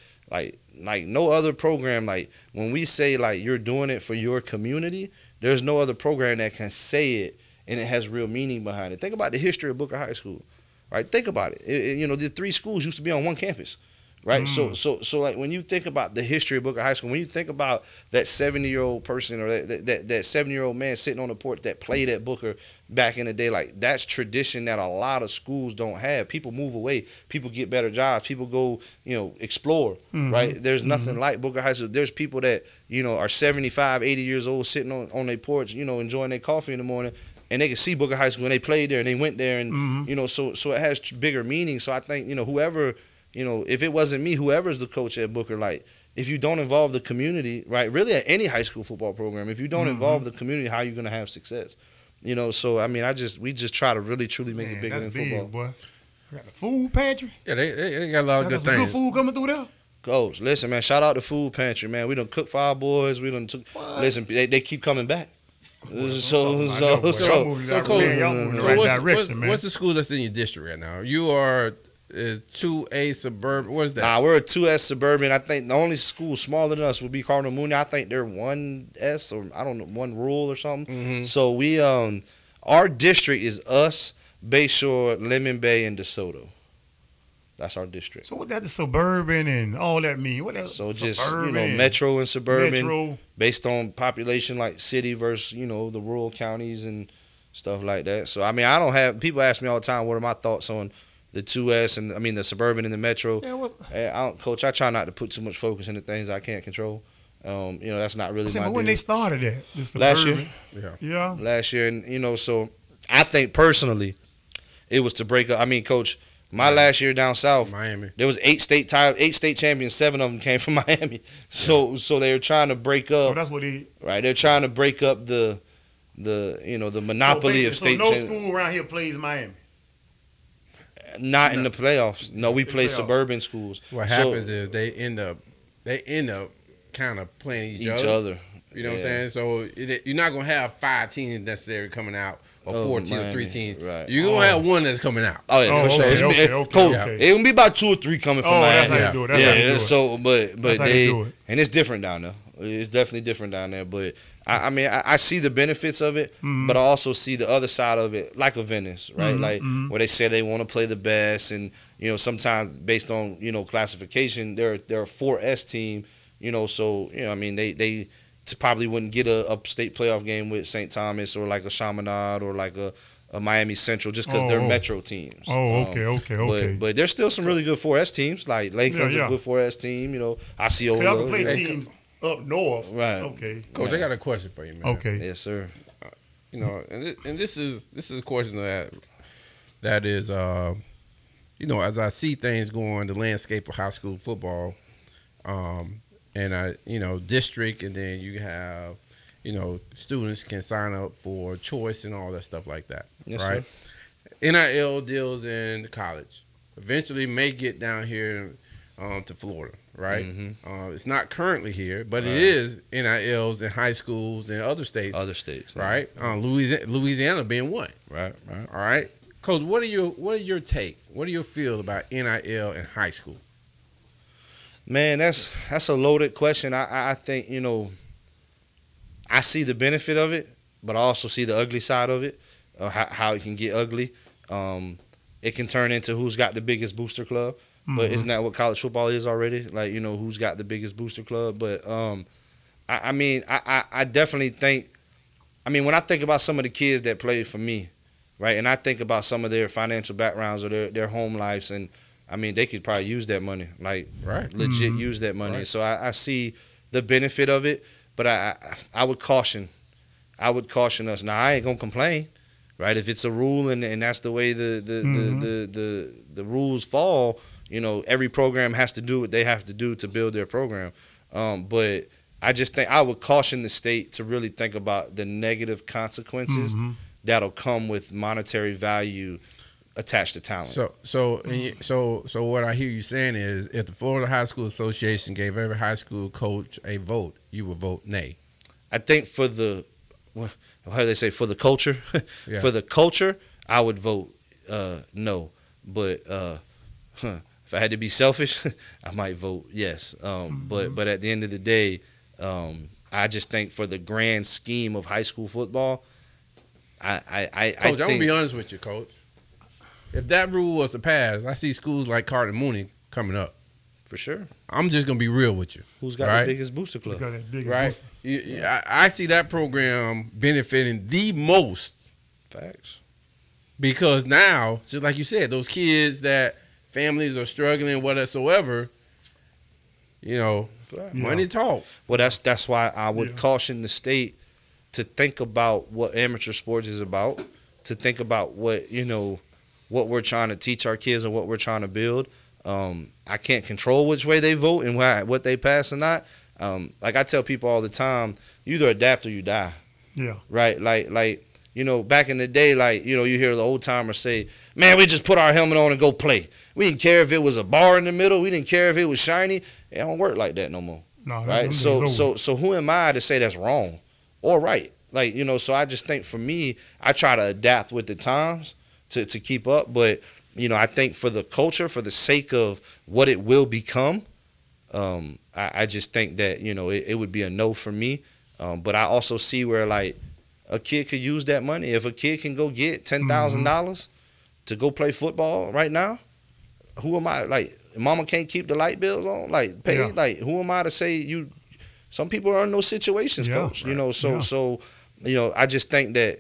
no other program. Like when we say like you're doing it for your community, there's no other program that can say it and it has real meaning behind it. Think about the history of Booker High School, right? Think about it. You know, the 3 schools used to be on one campus. Right, so like when you think about the history of Booker High School, when you think about that 70-year-old person or that 70-year-old man sitting on the porch that played at Booker back in the day, like that's tradition that a lot of schools don't have. People move away, people get better jobs, people go, you know, explore. Right, there's nothing like Booker High School. There's people that, you know, are 75, 80 years old sitting on their porch, you know, enjoying their coffee in the morning. And they can see Booker High School and they played there and they went there and you know, so it has bigger meaning. So I think, you know, whoever. You know, if it wasn't me, whoever's the coach at Booker, like, if you don't involve the community, right, really at any high school football program, if you don't involve the community, how are you going to have success? You know, so, I mean, we just try to really, truly make it bigger than football. Big, boy. Got the food pantry. Yeah, they got a lot of good Some things. good food coming through there. Coach, listen, man, shout out to Food Pantry, man. We done cooked for our boys. We done listen, they keep coming back. So what's the school that's in your district right now? You are 2A suburban. What is that? Nah, we're a 2S suburban. I think the only school smaller than us would be Cardinal Mooney. I think they're 1S or I don't know, 1 rural or something. So we our district is us, Bayshore, Lemon Bay, and DeSoto. That's our district. So what that the suburban and all that mean? What that? So just, you know, metro and suburban, Metro. based on population, like city versus, you know, the rural counties and stuff like that. So I mean, I don't have people ask me all the time, what are my thoughts on the 2S and I mean the suburban and the metro. Yeah, Coach, I try not to put too much focus into things I can't control. You know, that's not really my but when deal. they started that, the Last suburban, Yeah. Last year, and you know, so I think personally, it was to break up. I mean, Coach, my last year down south, Miami, there was 8 state champions, 7 of them came from Miami. So they were trying to break up. So that's what he. Right, they're trying to break up the you know the monopoly of state. So no school around here plays Miami. Not in the playoffs. No, we play suburban schools. what happens is they end up kind of playing each other. You know what I'm saying? So you're not gonna have 5 teams necessarily coming out, or 4 teams, or 3 teams. Right. You're gonna have one that's coming out. Oh yeah, for sure. It's gonna be about 2 or 3 coming from Miami. That's how you do it. That's how you do it. So, but That's how you they do it. and it's different down there. It's definitely different down there. But I mean, I see the benefits of it, but I also see the other side of it, like a Venice, right? Like where they say they want to play the best, and you know sometimes based on you know classification, they're a 4S team. You know, so you know, I mean, they probably wouldn't get a state playoff game with St. Thomas or like a Chaminade or like a Miami Central just because they're metro teams. Okay. But there's still some really good 4S teams. Like Lakeland's a good 4S team. You know, Osceola. Y'all can play teams up north. Right. Okay. Coach, I got a question for you, man. Okay. Yes, sir. You know, and this is a question that is as I see things going, the landscape of high school football, and district, and then you have, students can sign up for choice and all that stuff like that, Yes, right? sir. NIL deals in college. Eventually may get down here to Florida, right? Mm-hmm. It's not currently here, but it is NILs in high schools and other states. Right? Louisiana being one. Right. All right, Coach. What are your take? What do you feel about NIL in high school? Man, that's a loaded question. I think, I see the benefit of it, but I also see the ugly side of it, how it can get ugly. It can turn into who's got the biggest booster club, but isn't that what college football is already? Like, who's got the biggest booster club? But I definitely think, when I think about some of the kids that play for me, right, and I think about some of their financial backgrounds or their home lives, and they could probably use that money, like legit use that money. Right. So I see the benefit of it, but I would caution us. Now, I ain't gonna complain, right? If it's a rule and that's the way the rules fall, every program has to do what they have to do to build their program. But I just think I would caution the state to really think about the negative consequences that'll come with monetary value attached to talent. So what I hear you saying is, if the Florida High School Association gave every high school coach a vote, you would vote nay. I think for the, how do they say, for the culture? Yeah. For the culture, I would vote no. But if I had to be selfish, I might vote yes. But at the end of the day, I just think for the grand scheme of high school football, Coach, I'm gonna be honest with you, Coach. If that rule was to pass, I see schools like Carter Mooney coming up. For sure. I'm just gonna be real with you. Who's got the biggest booster club? Right. I see that program benefiting the most. Facts. Because now, just like you said, those kids that families are struggling, whatsoever, money talk. Well, that's why I would caution the state to think about what amateur sports is about, to think about what we're trying to teach our kids and what we're trying to build. I can't control which way they vote and what they pass or not. Like I tell people all the time, you either adapt or you die. Yeah. Right? Like back in the day, you hear the old timers say, man, we just put our helmet on and go play. We didn't care if it was a bar in the middle. We didn't care if it was shiny. It don't work like that no more. No, right? So who am I to say that's wrong or right? So I just think for me, I try to adapt with the times to keep up. But, I think for the culture, for the sake of what it will become, I just think that, it would be a no for me. But I also see where, a kid could use that money. If a kid can go get $10,000 to go play football right now, who am I? Mama can't keep the light bills on, pay. Yeah. Who am I to say you? Some people are in those situations, Coach. Right. So I just think that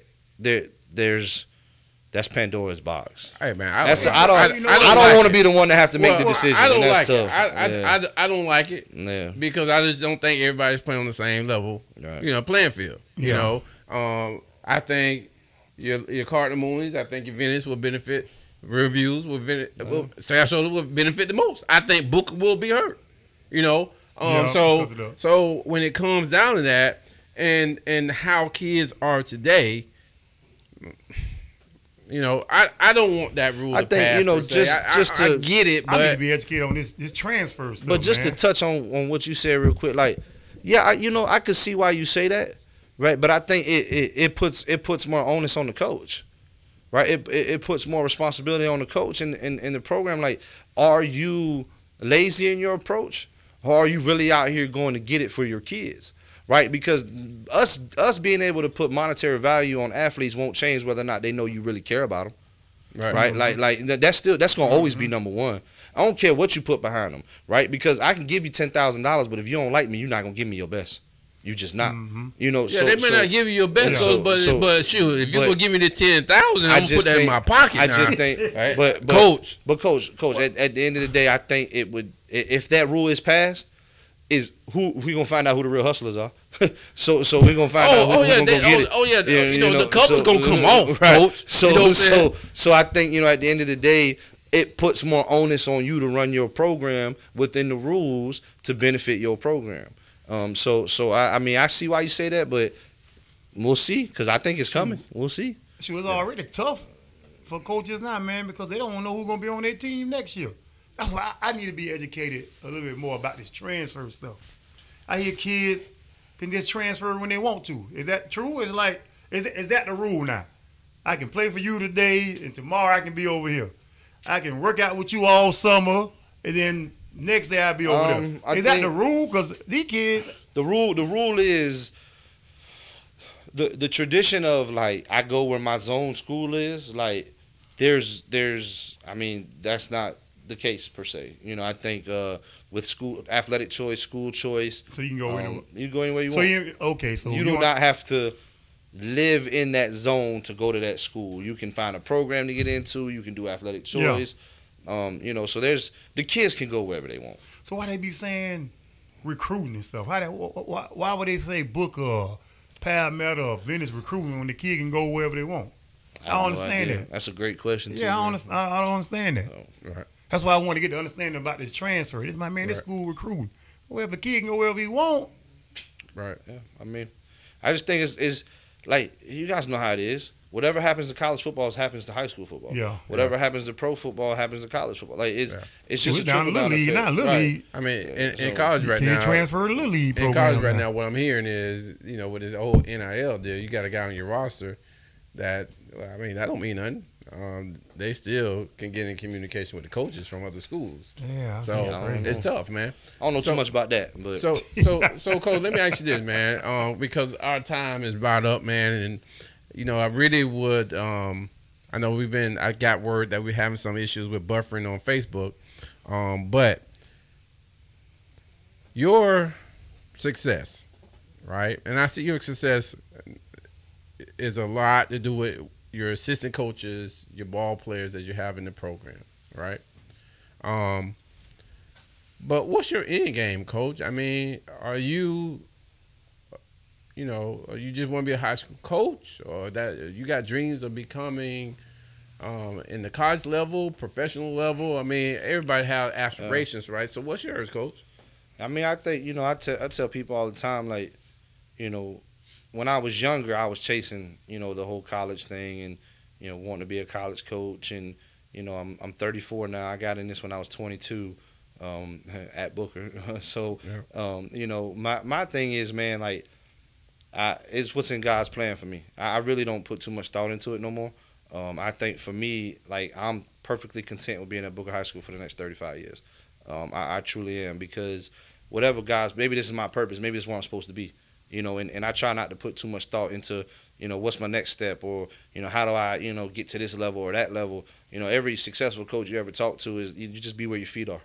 that's Pandora's box. Hey man, I don't want to be the one to have to make the decision. I don't that's like tough. it. I don't like it. Yeah. Because I just don't think everybody's playing on the same level. Right. Playing field. Yeah. I think your Cardinal Moonies, I think your Venice will benefit. Reviews will benefit. Sarasota will benefit the most. I think Booker will be hurt. So when it comes down to that, and how kids are today, I don't want that rule. I think I get it, but I need to be educated on this transfer stuff. But just to touch on what you said real quick, I could see why you say that, right? But I think it puts more onus on the coach, right? It puts more responsibility on the coach and the program. Are you lazy in your approach, or are you really out here going to get it for your kids? Right, because us being able to put monetary value on athletes won't change whether or not they know you really care about them. Right? That's gonna always be number one. I don't care what you put behind them, right? Because I can give you $10,000, but if you don't like me, you're not gonna give me your best. You just not. They may not give you your best, but shoot, if you gonna give me the $10,000, I'm gonna put that in my pocket. I just think, right? but coach, at the end of the day, I think it would, if that rule is passed, is who we gonna find out who the real hustlers are. so we gonna find out who gonna go get it. The cover's gonna come off, right? Coach. So I think at the end of the day, it puts more onus on you to run your program within the rules to benefit your program. So I mean, I see why you say that, but we'll see, because I think it's coming. We'll see. She was already tough for coaches now, man, because they don't know who's going to be on their team next year. That's why I need to be educated a little bit more about this transfer stuff. I hear kids can just transfer when they want to. Is that true? It's like, is that the rule now? I can play for you today, and tomorrow I can be over here. I can work out with you all summer, and then next day I'll be over there. Is that the rule? Because these kids... The rule is the tradition of, like, I go where my zone school is. Like, there's I mean, that's not the case per se. You know, I think with school athletic choice, school choice, so you can go anywhere. You go anywhere you want. So you do not have to live in that zone to go to that school. You can find a program to get into. You can do athletic choice. Yeah. You know, so the kids can go wherever they want. So why they be saying recruiting and stuff? Why would they say Booker, Palmetto, or Venice recruiting when the kid can go wherever they want? I don't understand that. That's a great question. Yeah, I don't understand that. Oh, right. That's why I want to get the understanding about this transfer. This my man, this school recruiting. Wherever the kid can go wherever he want. Right. Yeah. I mean, I just think it's like, you guys know how it is. Whatever happens to college football happens to high school football. Yeah. Whatever happens to pro football happens to college football. Like it's just a down trickle down league, effect. not little league. I mean, in college right you now, can't transfer to little league program. In college right now, what I'm hearing is, you know, with this old NIL deal, you got a guy on your roster that, I mean, that don't mean nothing. They still can get in communication with the coaches from other schools. Yeah, so it's tough, man. I don't know too much about that, but so Coach, let me ask you this, man, because our time is about up, man, and you know, I really would. I know I got word that we're having some issues with buffering on Facebook, but your success, right? And I see your success is a lot to do with your assistant coaches, your ball players that you have in the program, right? But what's your end game, Coach? I mean, are you just want to be a high school coach, or that you got dreams of becoming in the college level, professional level? I mean, everybody has aspirations, right? So what's yours, Coach? I mean, I think, I tell people all the time, like, when I was younger, I was chasing, the whole college thing and, wanting to be a college coach. And, I'm 34 now. I got in this when I was 22 at Booker. So, my thing is, man, like, it's what's in God's plan for me. I really don't put too much thought into it no more. I think for me, like, I'm perfectly content with being at Booker High School for the next 35 years. I truly am, because whatever maybe this is my purpose. Maybe this is where I'm supposed to be. And I try not to put too much thought into, what's my next step, or, how do I, get to this level or that level. Every successful coach you ever talk to is you just be where your feet are,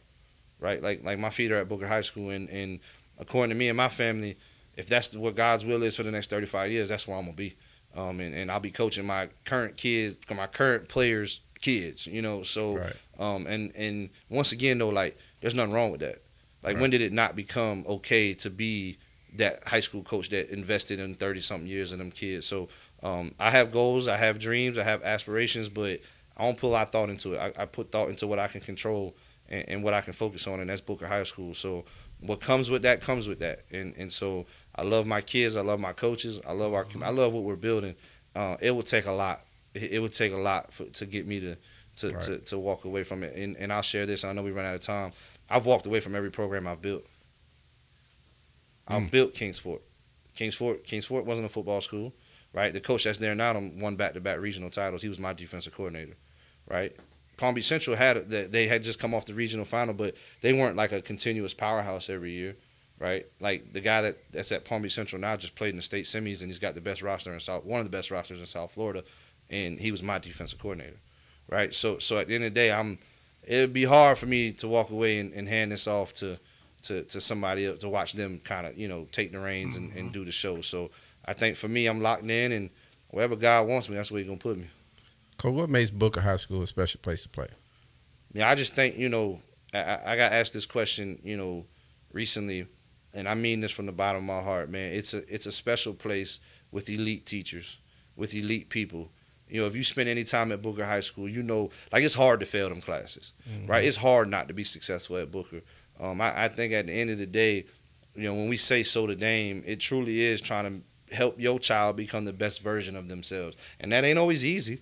right? Like my feet are at Booker High School, and according to me and my family, if that's what God's will is for the next 35 years, that's where I'm going to be. And I'll be coaching my current kids, my current players' kids, so, right. And once again, though, like, there's nothing wrong with that. Like, when did it not become okay to be that high school coach that invested in 30-something years of them kids? So I have goals, I have dreams, I have aspirations, but I don't put a lot of thought into it. I put thought into what I can control and what I can focus on, and that's Booker High School. So what comes with that comes with that. And so I love my kids, I love my coaches, I love I love what we're building. It would take a lot. It would take a lot to get me to walk away from it. And I'll share this. I know we run out of time. I've walked away from every program I've built. I built Kingsport. Kingsport wasn't a football school, right? The coach that's there now won back-to-back regional titles. He was my defensive coordinator, right? Palm Beach Central they had just come off the regional final, but they weren't like a continuous powerhouse every year, right? Like the guy that's at Palm Beach Central now just played in the state semis, and he's got the best roster one of the best rosters in South Florida, and he was my defensive coordinator, right? So at the end of the day, it'd be hard for me to walk away and hand this off to somebody else, to watch them kind of, take the reins and do the show. So I think for me, I'm locked in, and wherever God wants me, that's where He's going to put me. Coach, what makes Booker High School a special place to play? Yeah, I just think, I got asked this question, recently, and I mean this from the bottom of my heart, man. It's a special place with elite teachers, with elite people, if you spend any time at Booker High School, like it's hard to fail them classes, right? It's hard not to be successful at Booker. I think at the end of the day, when we say so the Dame, it truly is trying to help your child become the best version of themselves. And that ain't always easy,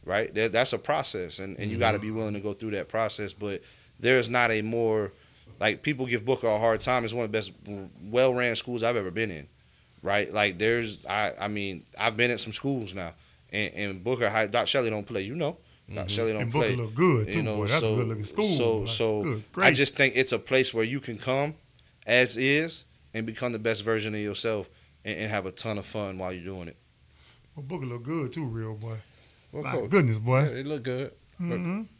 right? That's a process, and you got to be willing to go through that process. But there's not a more, like, people give Booker a hard time. It's one of the best well-ran schools I've ever been in, right? Like, I mean, I've been at some schools now, and Booker High, Doc Shelley don't play, Doc Shelley don't and play. Booker look good, too, boy. That's a good-looking school. So I just think it's a place where you can come as is and become the best version of yourself and have a ton of fun while you're doing it. Well, Booker look good, too, real boy. Well, My Coach, goodness, boy. yeah, they look good.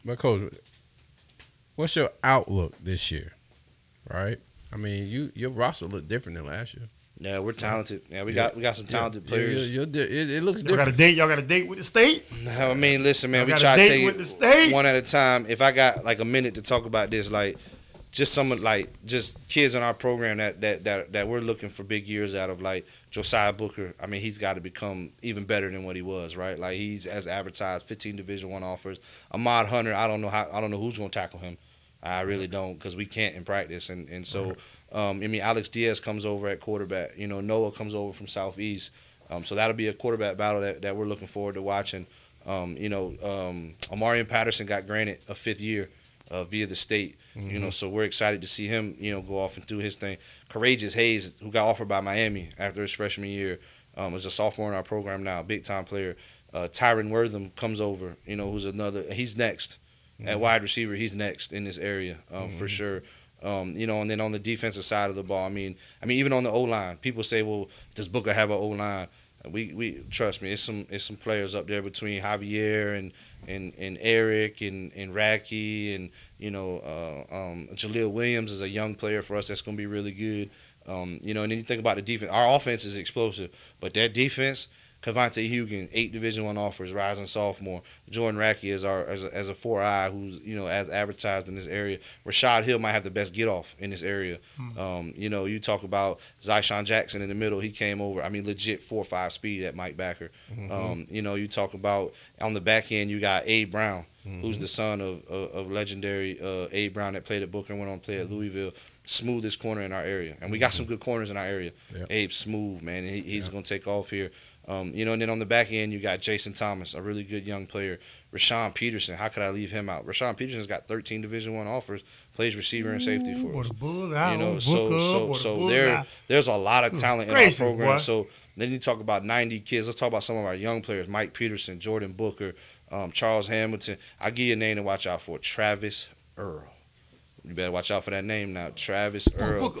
But Coach, what's your outlook this year? Right? I mean, your roster look different than last year. Yeah, we're talented. Yeah, we got some talented players. It looks Y'all got a different. date? Y'all got a date with the state? I mean, listen, man, we Y'all try got a to date take with the state? it one at a time. If I got like a minute to talk about this, like just just kids in our program that we're looking for big years out of, like Josiah Booker. I mean, he's got to become even better than what he was, right? Like he's as advertised, 15 Division I offers. Ahmad Hunter, I don't know who's gonna tackle him. I really don't, because we can't in practice, and so. I mean, Alex Diaz comes over at quarterback. Noah comes over from Southeast. So that'll be a quarterback battle that we're looking forward to watching. Omarion Patterson got granted a 5th year via the state. So we're excited to see him, go off and do his thing. Courageous Hayes, who got offered by Miami after his freshman year, is a sophomore in our program now, big-time player. Tyron Wortham comes over, who's he's next. At wide receiver, he's next in this area for sure. And then on the defensive side of the ball, I mean, even on the O-line, people say, well, does Booker have an O-line? We trust me, it's some players up there between Javier and Eric and Racky and Jaleel Williams is a young player for us that's going to be really good. And then you think about the defense. Our offense is explosive, but that defense. Cavante Hugan, 8 Division I offers, rising sophomore. Jordan Racky as a 4-eye who's as advertised in this area. Rashad Hill might have the best get off in this area. You talk about Zyshawn Jackson in the middle. He came over. I mean, legit 4.5 speed at Mike Backer. You talk about on the back end. You got Abe Brown, who's the son of legendary Abe Brown that played at Booker and went on to play at Louisville. Smoothest corner in our area, and we got some good corners in our area. Yep. Abe's smooth, man, and he's going to take off here. And then on the back end, you got Jason Thomas, a really good young player. Rashawn Peterson, how could I leave him out? Rashawn Peterson's got 13 Division I offers, plays receiver and safety for us. So there's a lot of talent in our program. Boy. So then you talk about 90 kids. Let's talk about some of our young players: Mike Peterson, Jordan Booker, Charles Hamilton. I'll give you a name to watch out for: Travis Earl. You better watch out for that name now, Travis Earl.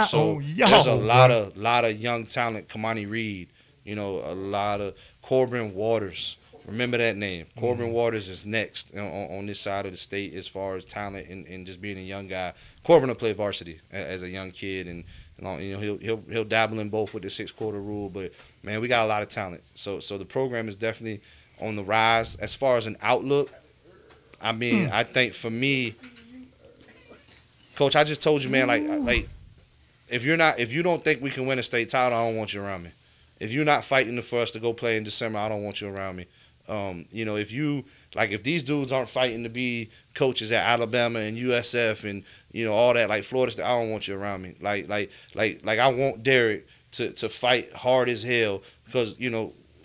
So there's a lot of young talent. Kamani Reed, a lot of Corbin Waters. Remember that name. Corbin Waters is next on this side of the state as far as talent and just being a young guy. Corbin will play varsity as a young kid, and he'll dabble in both with the 6-quarter rule. But man, we got a lot of talent. So the program is definitely on the rise. As far as an outlook, I mean, I think for me, Coach, I just told you, man, like if you don't think we can win a state title, I don't want you around me. If you're not fighting for us to go play in December, I don't want you around me. If these dudes aren't fighting to be coaches at Alabama and USF and all that, like Florida State, I don't want you around me. Like I want Derek to fight hard as hell because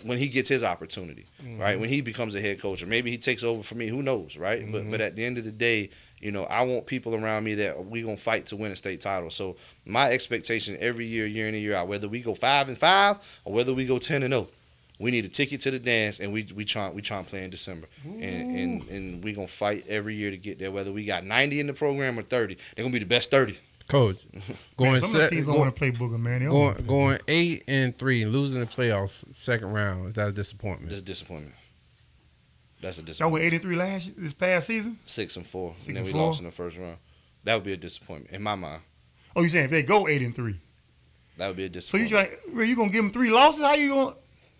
when he gets his opportunity, right? When he becomes a head coach, or maybe he takes over for me, who knows, right? But at the end of the day, I want people around me that we gonna fight to win a state title. So my expectation every year in and year out, whether we go 5-5 or whether we go 10-0, we need a ticket to the dance, and we try to play in December, and we gonna fight every year to get there. Whether we got 90 in the program or 30, they're gonna be the best 30. Coach, some of the teams don't want to play Booker, man. Going 8-3, losing the playoffs second round. Is that a disappointment? That's a disappointment. That's a Y'all disappointment. were 8-3 this past season. 6-4, and then we lost in the first round. That would be a disappointment in my mind. Oh, you saying if they go 8-3? That would be a disappointment. So you gonna give them 3 losses? How you gonna?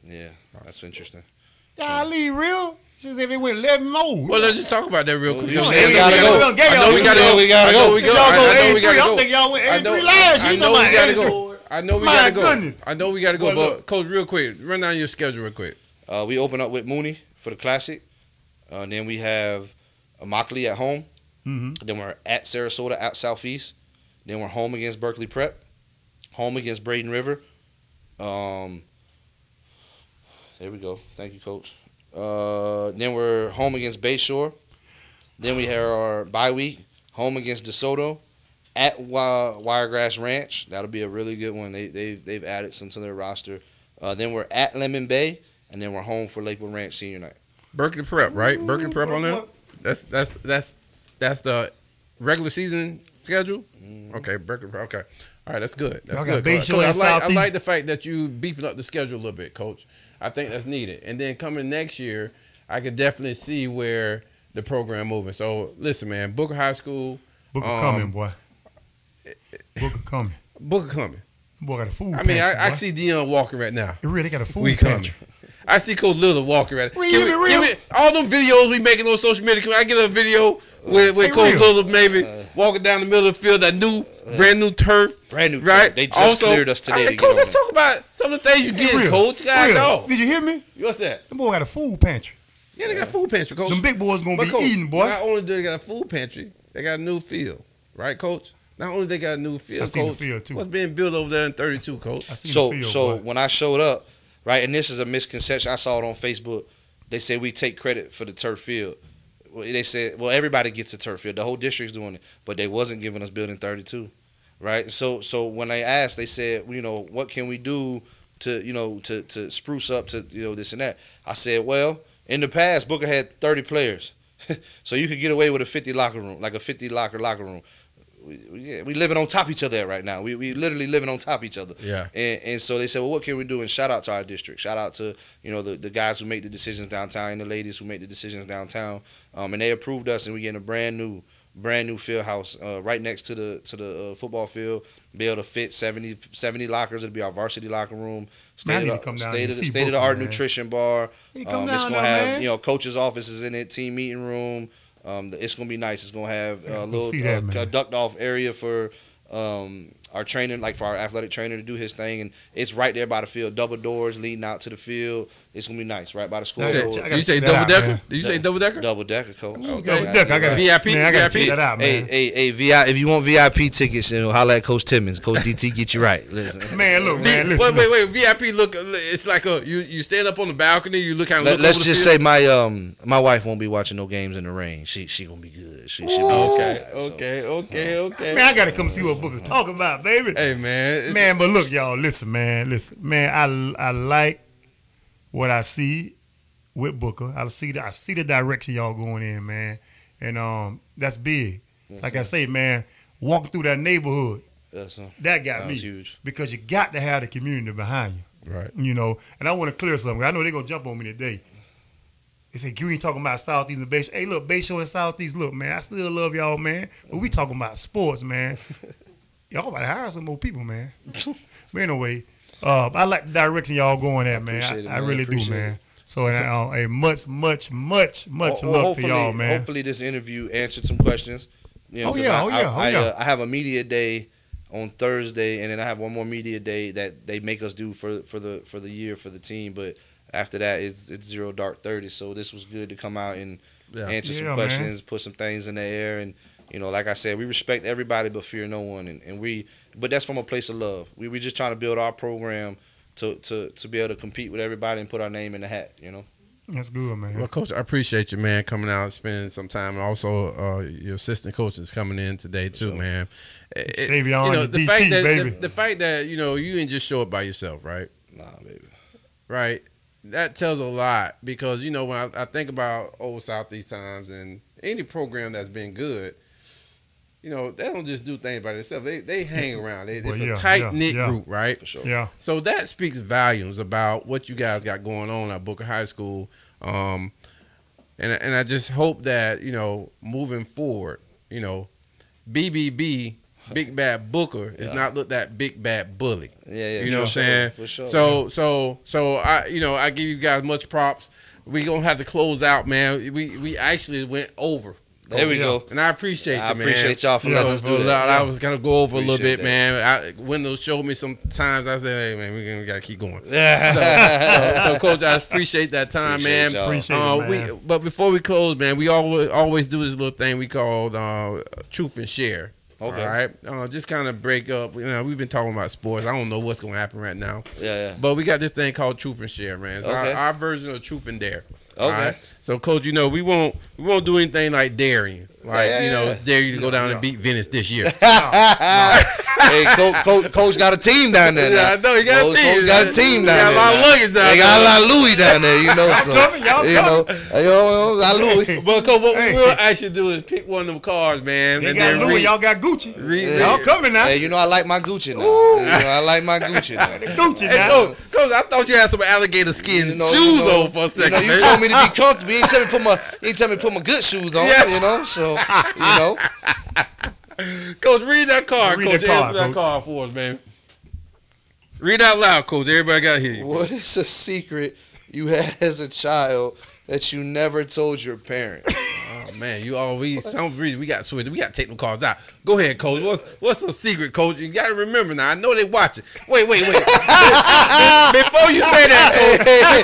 Yeah, that's interesting. Y'all leave real. Just if they went 11-0. Well, let's just talk about that real quick. We gotta go. I know we gotta go. I think y'all went 8-3 last year. I know we gotta go. I know we gotta go. Goodness. I know we gotta go. But Coach, real quick, run down your schedule real quick. We open up with Mooney for the Classic. Then we have Immokalee at home. Mm-hmm. Then we're at Sarasota at Southeast. Then we're home against Berkeley Prep. Home against Braden River. There we go. Thank you, Coach. Then we're home against Bayshore. Then we have our bye week. Home against DeSoto. At Wiregrass Ranch. That'll be a really good one. They've added some to their roster. Then we're at Lemon Bay. And then we're home for Lakewood Ranch Senior Night. Berkeley Prep, right? Berkeley Prep on there. That's the regular season schedule. Okay, Berkeley Prep. Okay, all right, that's good. That's good. Coach, I like the fact that you beefing up the schedule a little bit, Coach. I think that's needed. And then coming next year, I could definitely see where the program moving. So listen, man, Booker High School. Booker coming, boy. Booker coming. Booker coming. Boy, got a food. I mean, pantry, I see Dion walking right now. It really got a food We pantry. coming. I see Coach Little walking right now. Give me all them videos we making on social media. Can I get a video with Coach Little maybe walking down the middle of the field, that brand new turf? Brand new right? turf. They just cleared us today. Coach, let's talk about some of the things you get, Coach. God, no. Did you hear me? What's that? Them boy got a food pantry. Yeah, they got a food pantry, Coach. Them big boys gonna be Coach, eating, boy. Not only do they got a food pantry, they got a new field. Right, Coach? Not only they got a new field, I seen Coach. the field, too. What's being built over there in 32, Coach? I seen the field, boy. When I showed up, right, and this is a misconception. I saw it on Facebook. They say we take credit for the turf field. They said, well, everybody gets a turf field. The whole district's doing it, but they wasn't giving us building 32, right? So when they asked, they said, what can we do to spruce up to this and that? I said, well, in the past, Booker had 30 players, so you could get away with a 50 locker room, like a 50 locker room. We living on top of each other right now. We literally living on top of each other. Yeah. And so they said, well, what can we do? And shout out to our district. Shout out to the guys who make the decisions downtown and the ladies who make the decisions downtown. And they approved us, and we getting a brand new field house right next to the football field. Be able to fit 70 lockers. It'll be our varsity locker room. State of the art nutrition bar. It's gonna have coaches' offices in it, team meeting room. It's gonna be nice. It's gonna have a little ducked off area for our training, like for our athletic trainer to do his thing, and it's right there by the field. Double doors leading out to the field. It's gonna be nice, right by the school. Did you say double decker? Did you say double decker? Double decker, Coach. Okay. Double decker. I got VIP. Man, I gotta check that out, man. Hey, if you want VIP tickets, holla at Coach Timmons. Coach DT get you right. Listen, Man, look, man, listen. Wait. VIP look. It's like you stand up on the balcony. You look kind of. Let's just say my wife won't be watching no games in the rain. She gonna be good. She be okay. Man, I gotta come see what Booker's talking about, baby. Hey, man. Man, but look, y'all, listen, man. I like what I see with Booker. I see the direction y'all going in, man, and that's big. Like I say, man, walking through that neighborhood, that got me huge. Because you got to have the community behind you, Right. And I want to clear something. I know they're gonna jump on me today. They say, you ain't talking about Southeast and Bayshore. Hey, look, Bayshore and Southeast, look, man, I still love y'all, man, but we talking about sports, man. Y'all about to hire some more people, man. But anyway, I like the direction y'all going at, man. I really do, man. So, much love to y'all, man. Hopefully this interview answered some questions. I have a media day on Thursday, and then I have one more media day that they make us do for the year for the team. But after that, it's 0 dark 30. So this was good to come out and answer some questions, put some things in the air, and like I said, we respect everybody but fear no one, but that's from a place of love. We just trying to build our program to be able to compete with everybody and put our name in the hat. That's good, man. Well, Coach, I appreciate you, man, coming out and spending some time. And also, your assistant coach is coming in today too, man. The fact that you didn't just show up by yourself, right? Nah, baby. Right. That tells a lot because when I think about Old Southeast Times and any program that's been good, they don't just do things by themselves. They hang around. It's a tight-knit group, right? For sure. Yeah. So that speaks volumes about what you guys got going on at Booker High School. And I just hope that, moving forward, BBB, Big Bad Booker, is not looked at Big Bad Bully. Yeah. You know what I'm saying? For sure. So I give you guys much props. We gonna have to close out, man. We actually went over. There we go. And I appreciate you, man. I appreciate y'all for letting us do that. I was gonna go over a little Appreciate bit, man. Wendell showed me some times. I said, "Hey, man, we gotta keep going." Yeah. So, Coach, I appreciate that time, Appreciate man. y'all. Appreciate it, man. But before we close, man, we always do this little thing we call Truth and Share. Okay. All right. Just kind of break up. We've been talking about sports. I don't know what's gonna happen right now. Yeah. But we got this thing called Truth and Share, man. It's Okay. our version of Truth and Dare. Okay. All right? So, Coach, we won't do anything like daring. Like, dare you to go down and beat Venice this year. Hey, Coach got a team down there. Yeah, I know he got a team. Coach got a team down there. Got a lot of luggage down there. They got a lot of Louis down there, you know. So Y'all got Louis. But Coach, what we will actually do is pick one of them cars, man. They and got then Louis, y'all got Gucci. Y'all coming now. Hey, I like my Gucci now. I like my Gucci now. Gucci Hey, now. Coach, I thought you had some alligator skin shoes on for a second. You told me to be comfortable. You ain't tell me to put my good shoes on. Yeah. So Coach, read that card. Read Coach, that card, answer that Coach. card for us, man. Read out loud, Coach. Everybody got to hear you. What is a secret you had as a child that you never told your parents? Oh man, some reason we got switched. We got to take them cards out. Go ahead, Coach. What's a secret, Coach? You got to remember now. I know they watching. Wait. Before you say that, Coach.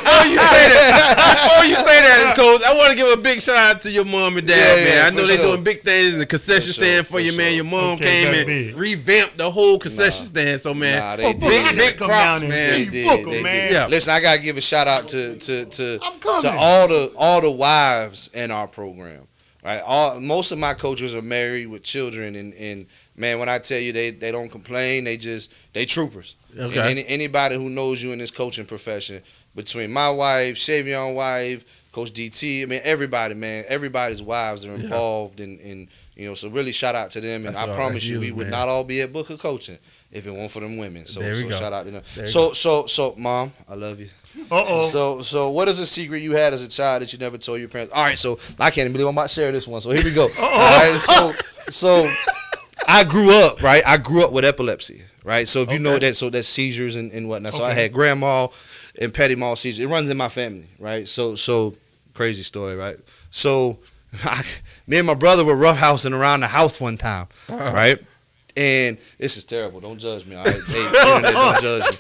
Before you say that, Coach, I want to give a big shout out to your mom and dad, Yeah, man. I know for they sure. doing big things in the concession For stand sure, for you, for man. sure. Your mom Okay, came that's and big. revamped the whole concession stand. So man, Nah, they big did. Come props, down and man. see They Booker, did. man. Yeah. Listen, I gotta give a shout out to I'm coming. all the wives in our program. Right, most of my coaches are married with children, and man, when I tell you they don't complain, they troopers. Okay. And anybody who knows you in this coaching profession, between my wife, Shavion's wife, Coach DT, I mean everybody, man, everybody's wives are involved, and so really shout out to them, and That's I all- promise that's you, you, we would man. not all be at Booker coaching if it weren't for them women. So, There we go. shout out to them. There you So, Mom, I love you. So what is a secret you had as a child that you never told your parents? All right, so I can't even believe I'm about to share this one. So here we go. All right, so I grew up, right? I grew up with epilepsy, right? So if you know that, so that's seizures and whatnot. So I had grand mal and petit mal seizures. It runs in my family, right? So crazy story, right? So me and my brother were roughhousing around the house one time, right? And this is terrible. Don't judge me. All right? Hey, internet, don't judge me.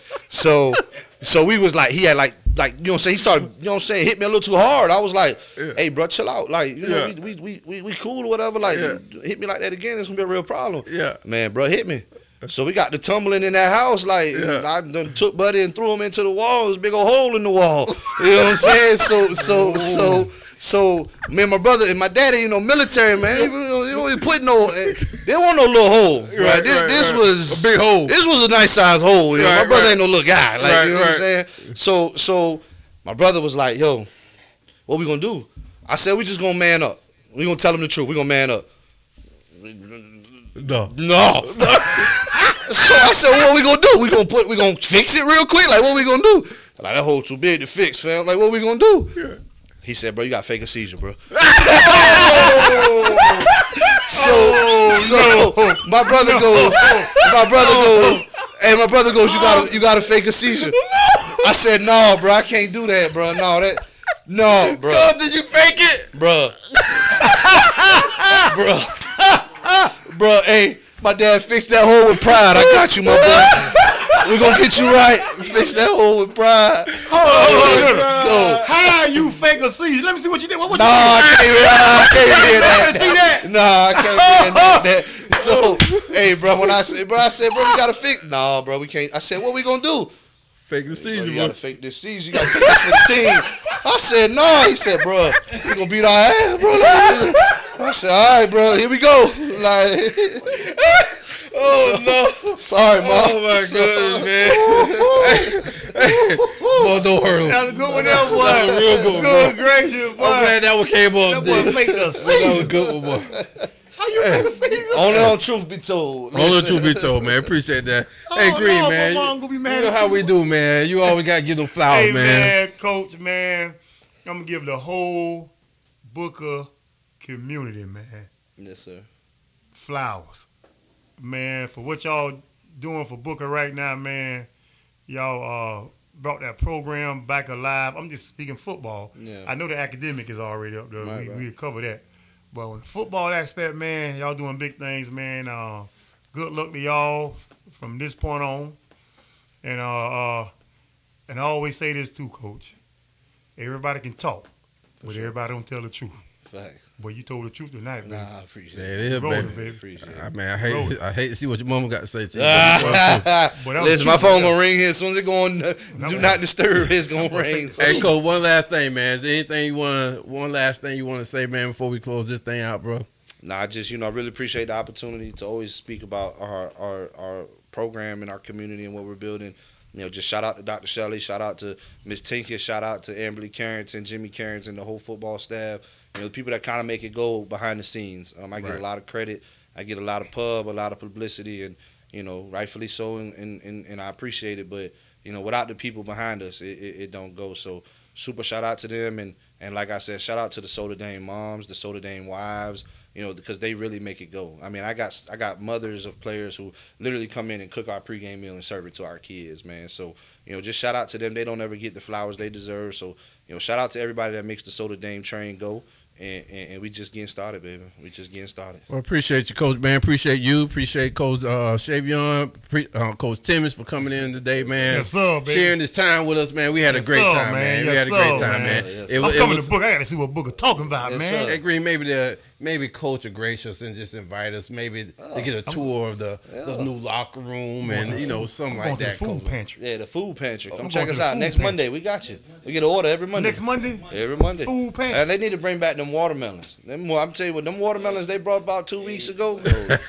So we was like, he had like you know what I'm saying, he started, you know what I'm saying, hit me a little too hard. I was like, hey bro, chill out. Like, we cool or whatever. Like, hit me like that again, it's gonna be a real problem. Yeah. Man, bro, hit me. So we got the tumbling in that house. Like, I done took Buddy and threw him into the wall. There's a big old hole in the wall. You know what I'm saying? So me and my brother and my daddy, military man, you put no, there wasn't no little hole. Right? This was a big hole. This was a nice sized hole. You know? My brother ain't no little guy. Like, Right, you know what I'm right. saying? So my brother was like, yo, what we gonna do? I said, we just gonna man up. We gonna tell him the truth. We gonna man up. No. So I said, what we gonna do? We gonna fix it real quick? Like, what we gonna do? Like, that hole too big to fix, fam. Like, what we gonna do? Yeah. He said, bro, you got fake a seizure, bro. So my brother goes, you gotta fake a seizure. I said, no, bro, I can't do that, bro. No, bro. Oh, did you fake it? Bro. Bro, hey, my dad fixed that hole with pride. I got you, my boy. We're gonna get you right. Fix that hole with pride. Go. How you fake a seizure? Let me see what you did. What you did? I can't hear that. Let me see that. Nah, I can't hear that. So, hey, bro, when I said, bro, we gotta fix. Nah, bro, we can't. I said, what we gonna do? Fake the seizure, You gotta fake this seizure. You gotta take this for the team. I said, no. He said, bro, you gonna beat our ass, bro? I said, all right, bro, here we go. Like, no. Sorry, Mom. Oh, my goodness, man. Boy, don't hurt him. That was a good one, that boy. That was real good, Good bro. gracious, boy. I'm glad that one came That up. boy fake a That was seizure. a good one, boy. How you fake a seizure? Only on truth be told. Only the truth be told, man. Appreciate that. Hey, Green, no, man. my mom gonna be mad You know at how you. we do, man. You always got to give them flowers, Hey, man. man, Coach, man, I'm going to give the whole Booker community, man, Yes, sir. flowers. Man, for what y'all doing for Booker right now, man, y'all brought that program back alive. I'm just speaking football. Yeah. I know the academic is already up there. Right, we right. cover that. But on the football aspect, man, y'all doing big things, man. Good luck to y'all from this point on. And I always say this too, Coach. Everybody can talk, but everybody don't tell the truth. Facts. Boy, you told the truth tonight, man. Nah, I appreciate There it. it is, Rolling, baby. baby. Appreciate it. I mean, I hate to see what your mama got to say to you. But that was Listen, my cute, phone man. gonna ring here as soon as it going. Do not disturb. It's gonna ring. Hey, Coach, one last thing, man. Is there anything one last thing you want to say, man, before we close this thing out, bro? Nah, I just, I really appreciate the opportunity to always speak about our program and our community and what we're building. Just shout out to Dr. Shelley, shout out to Miss Tinker, shout out to Amberly Carrington, Jimmy Carrington, the whole football staff. The people that kind of make it go behind the scenes. I get a lot of credit. I get a lot of pub, a lot of publicity, and rightfully so, and I appreciate it. But without the people behind us, it don't go. So super shout out to them, and like I said, shout out to the Soda Dame moms, the Soda Dame wives. Because they really make it go. I mean, I got mothers of players who literally come in and cook our pregame meal and serve it to our kids, man. So, just shout out to them. They don't ever get the flowers they deserve. So, shout out to everybody that makes the Soda Dame train go. And we just getting started, baby. We just getting started. Well, appreciate you, Coach, man. Appreciate you. Appreciate Coach Shavion, Coach Timmons for coming in today, man. Yes, sir, baby. Sharing this time with us, man. We had a great time, man. We had a great time, man. I'm coming to book. I got to see what Booker talking about, man. I agree. Maybe Coach are gracious and just invite us. Maybe to get a tour of the new locker room and something like that. The food pantry. Yeah, the food pantry. Come I'm check going us to the out food next pantry. Monday. We got you. We get an order every Monday. Next Monday? Every Monday. Food pantry. And they need to bring back them watermelons. I'm telling you what, them watermelons they brought about 2 weeks ago.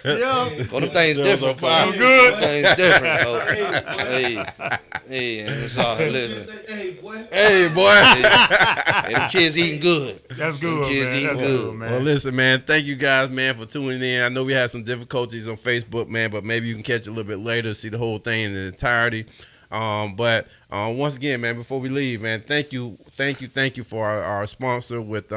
Yeah. Well, them things different. Feel good. Them things different, though. Hey, it's all listen. Hey, boy. Hey, boy. Hey, them kids eating good. That's good, Kids man. eating That's good. good, man. Well, listen, man. Thank you guys, man, for tuning in. I know we had some difficulties on Facebook, man, but maybe you can catch it a little bit later, see the whole thing in its entirety. But once again, man, before we leave, man, thank you for our sponsor with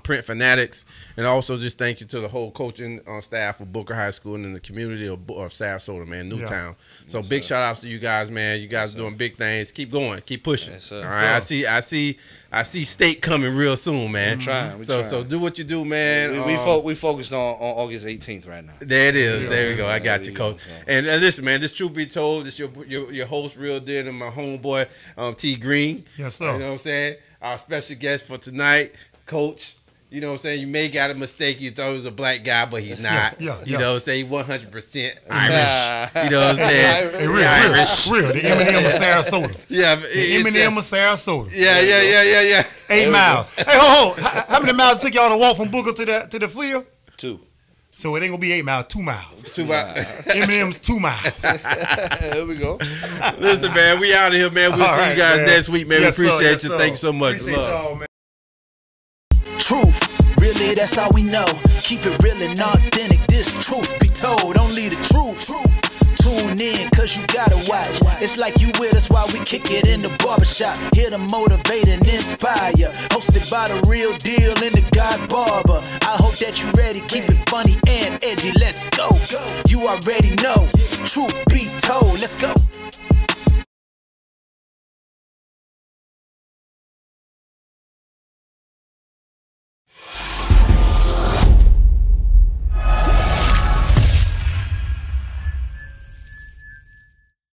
Print Fanatics, and also just thank you to the whole coaching staff of Booker High School and in the community of Sarasota, man, Newtown. So Yes, big sir. shout outs to you guys, man. You guys are doing big things. Keep going, keep pushing. Yes, sir. All right, I see state coming real soon, man. We're trying. So do what you do, man. We focused on August 18th right now. There it is. Yeah. There we go. I got you, There you Coach. go. And listen, man, this truth be told, this your host, Real Deal, and my homeboy, T Green. Yes, sir. You know what I'm saying? Our special guest for tonight, Coach. You know what I'm saying? You may got a mistake. You thought he was a black guy, but he's not. Yeah. You know what I'm saying? 100% Irish. You know what I'm saying? Hey, real. The Eminem of Sarasota. Yeah. The Eminem of Sarasota. Yeah. 8 miles. Hey, hold on. How many miles it took y'all to walk from Booker to the field? 2. So it ain't gonna be 8 miles, 2 miles. Eminem's 2 miles. There we go. Listen, man, we out of here, man. We'll All see right, you guys man. next week, man. Yes, We sir, appreciate yes, you. sir. Thank you so much. Appreciate Love. y'all, man. Truth, really, that's all we know. Keep it real and authentic. This truth be told, only the truth. Tune in, cause you gotta watch. It's like you with us while we kick it in the barbershop. Here to motivate and inspire. Hosted by the Real Deal and the God Barber. I hope that you ready. Keep it funny and edgy. Let's go. You already know. Truth be told. Let's go.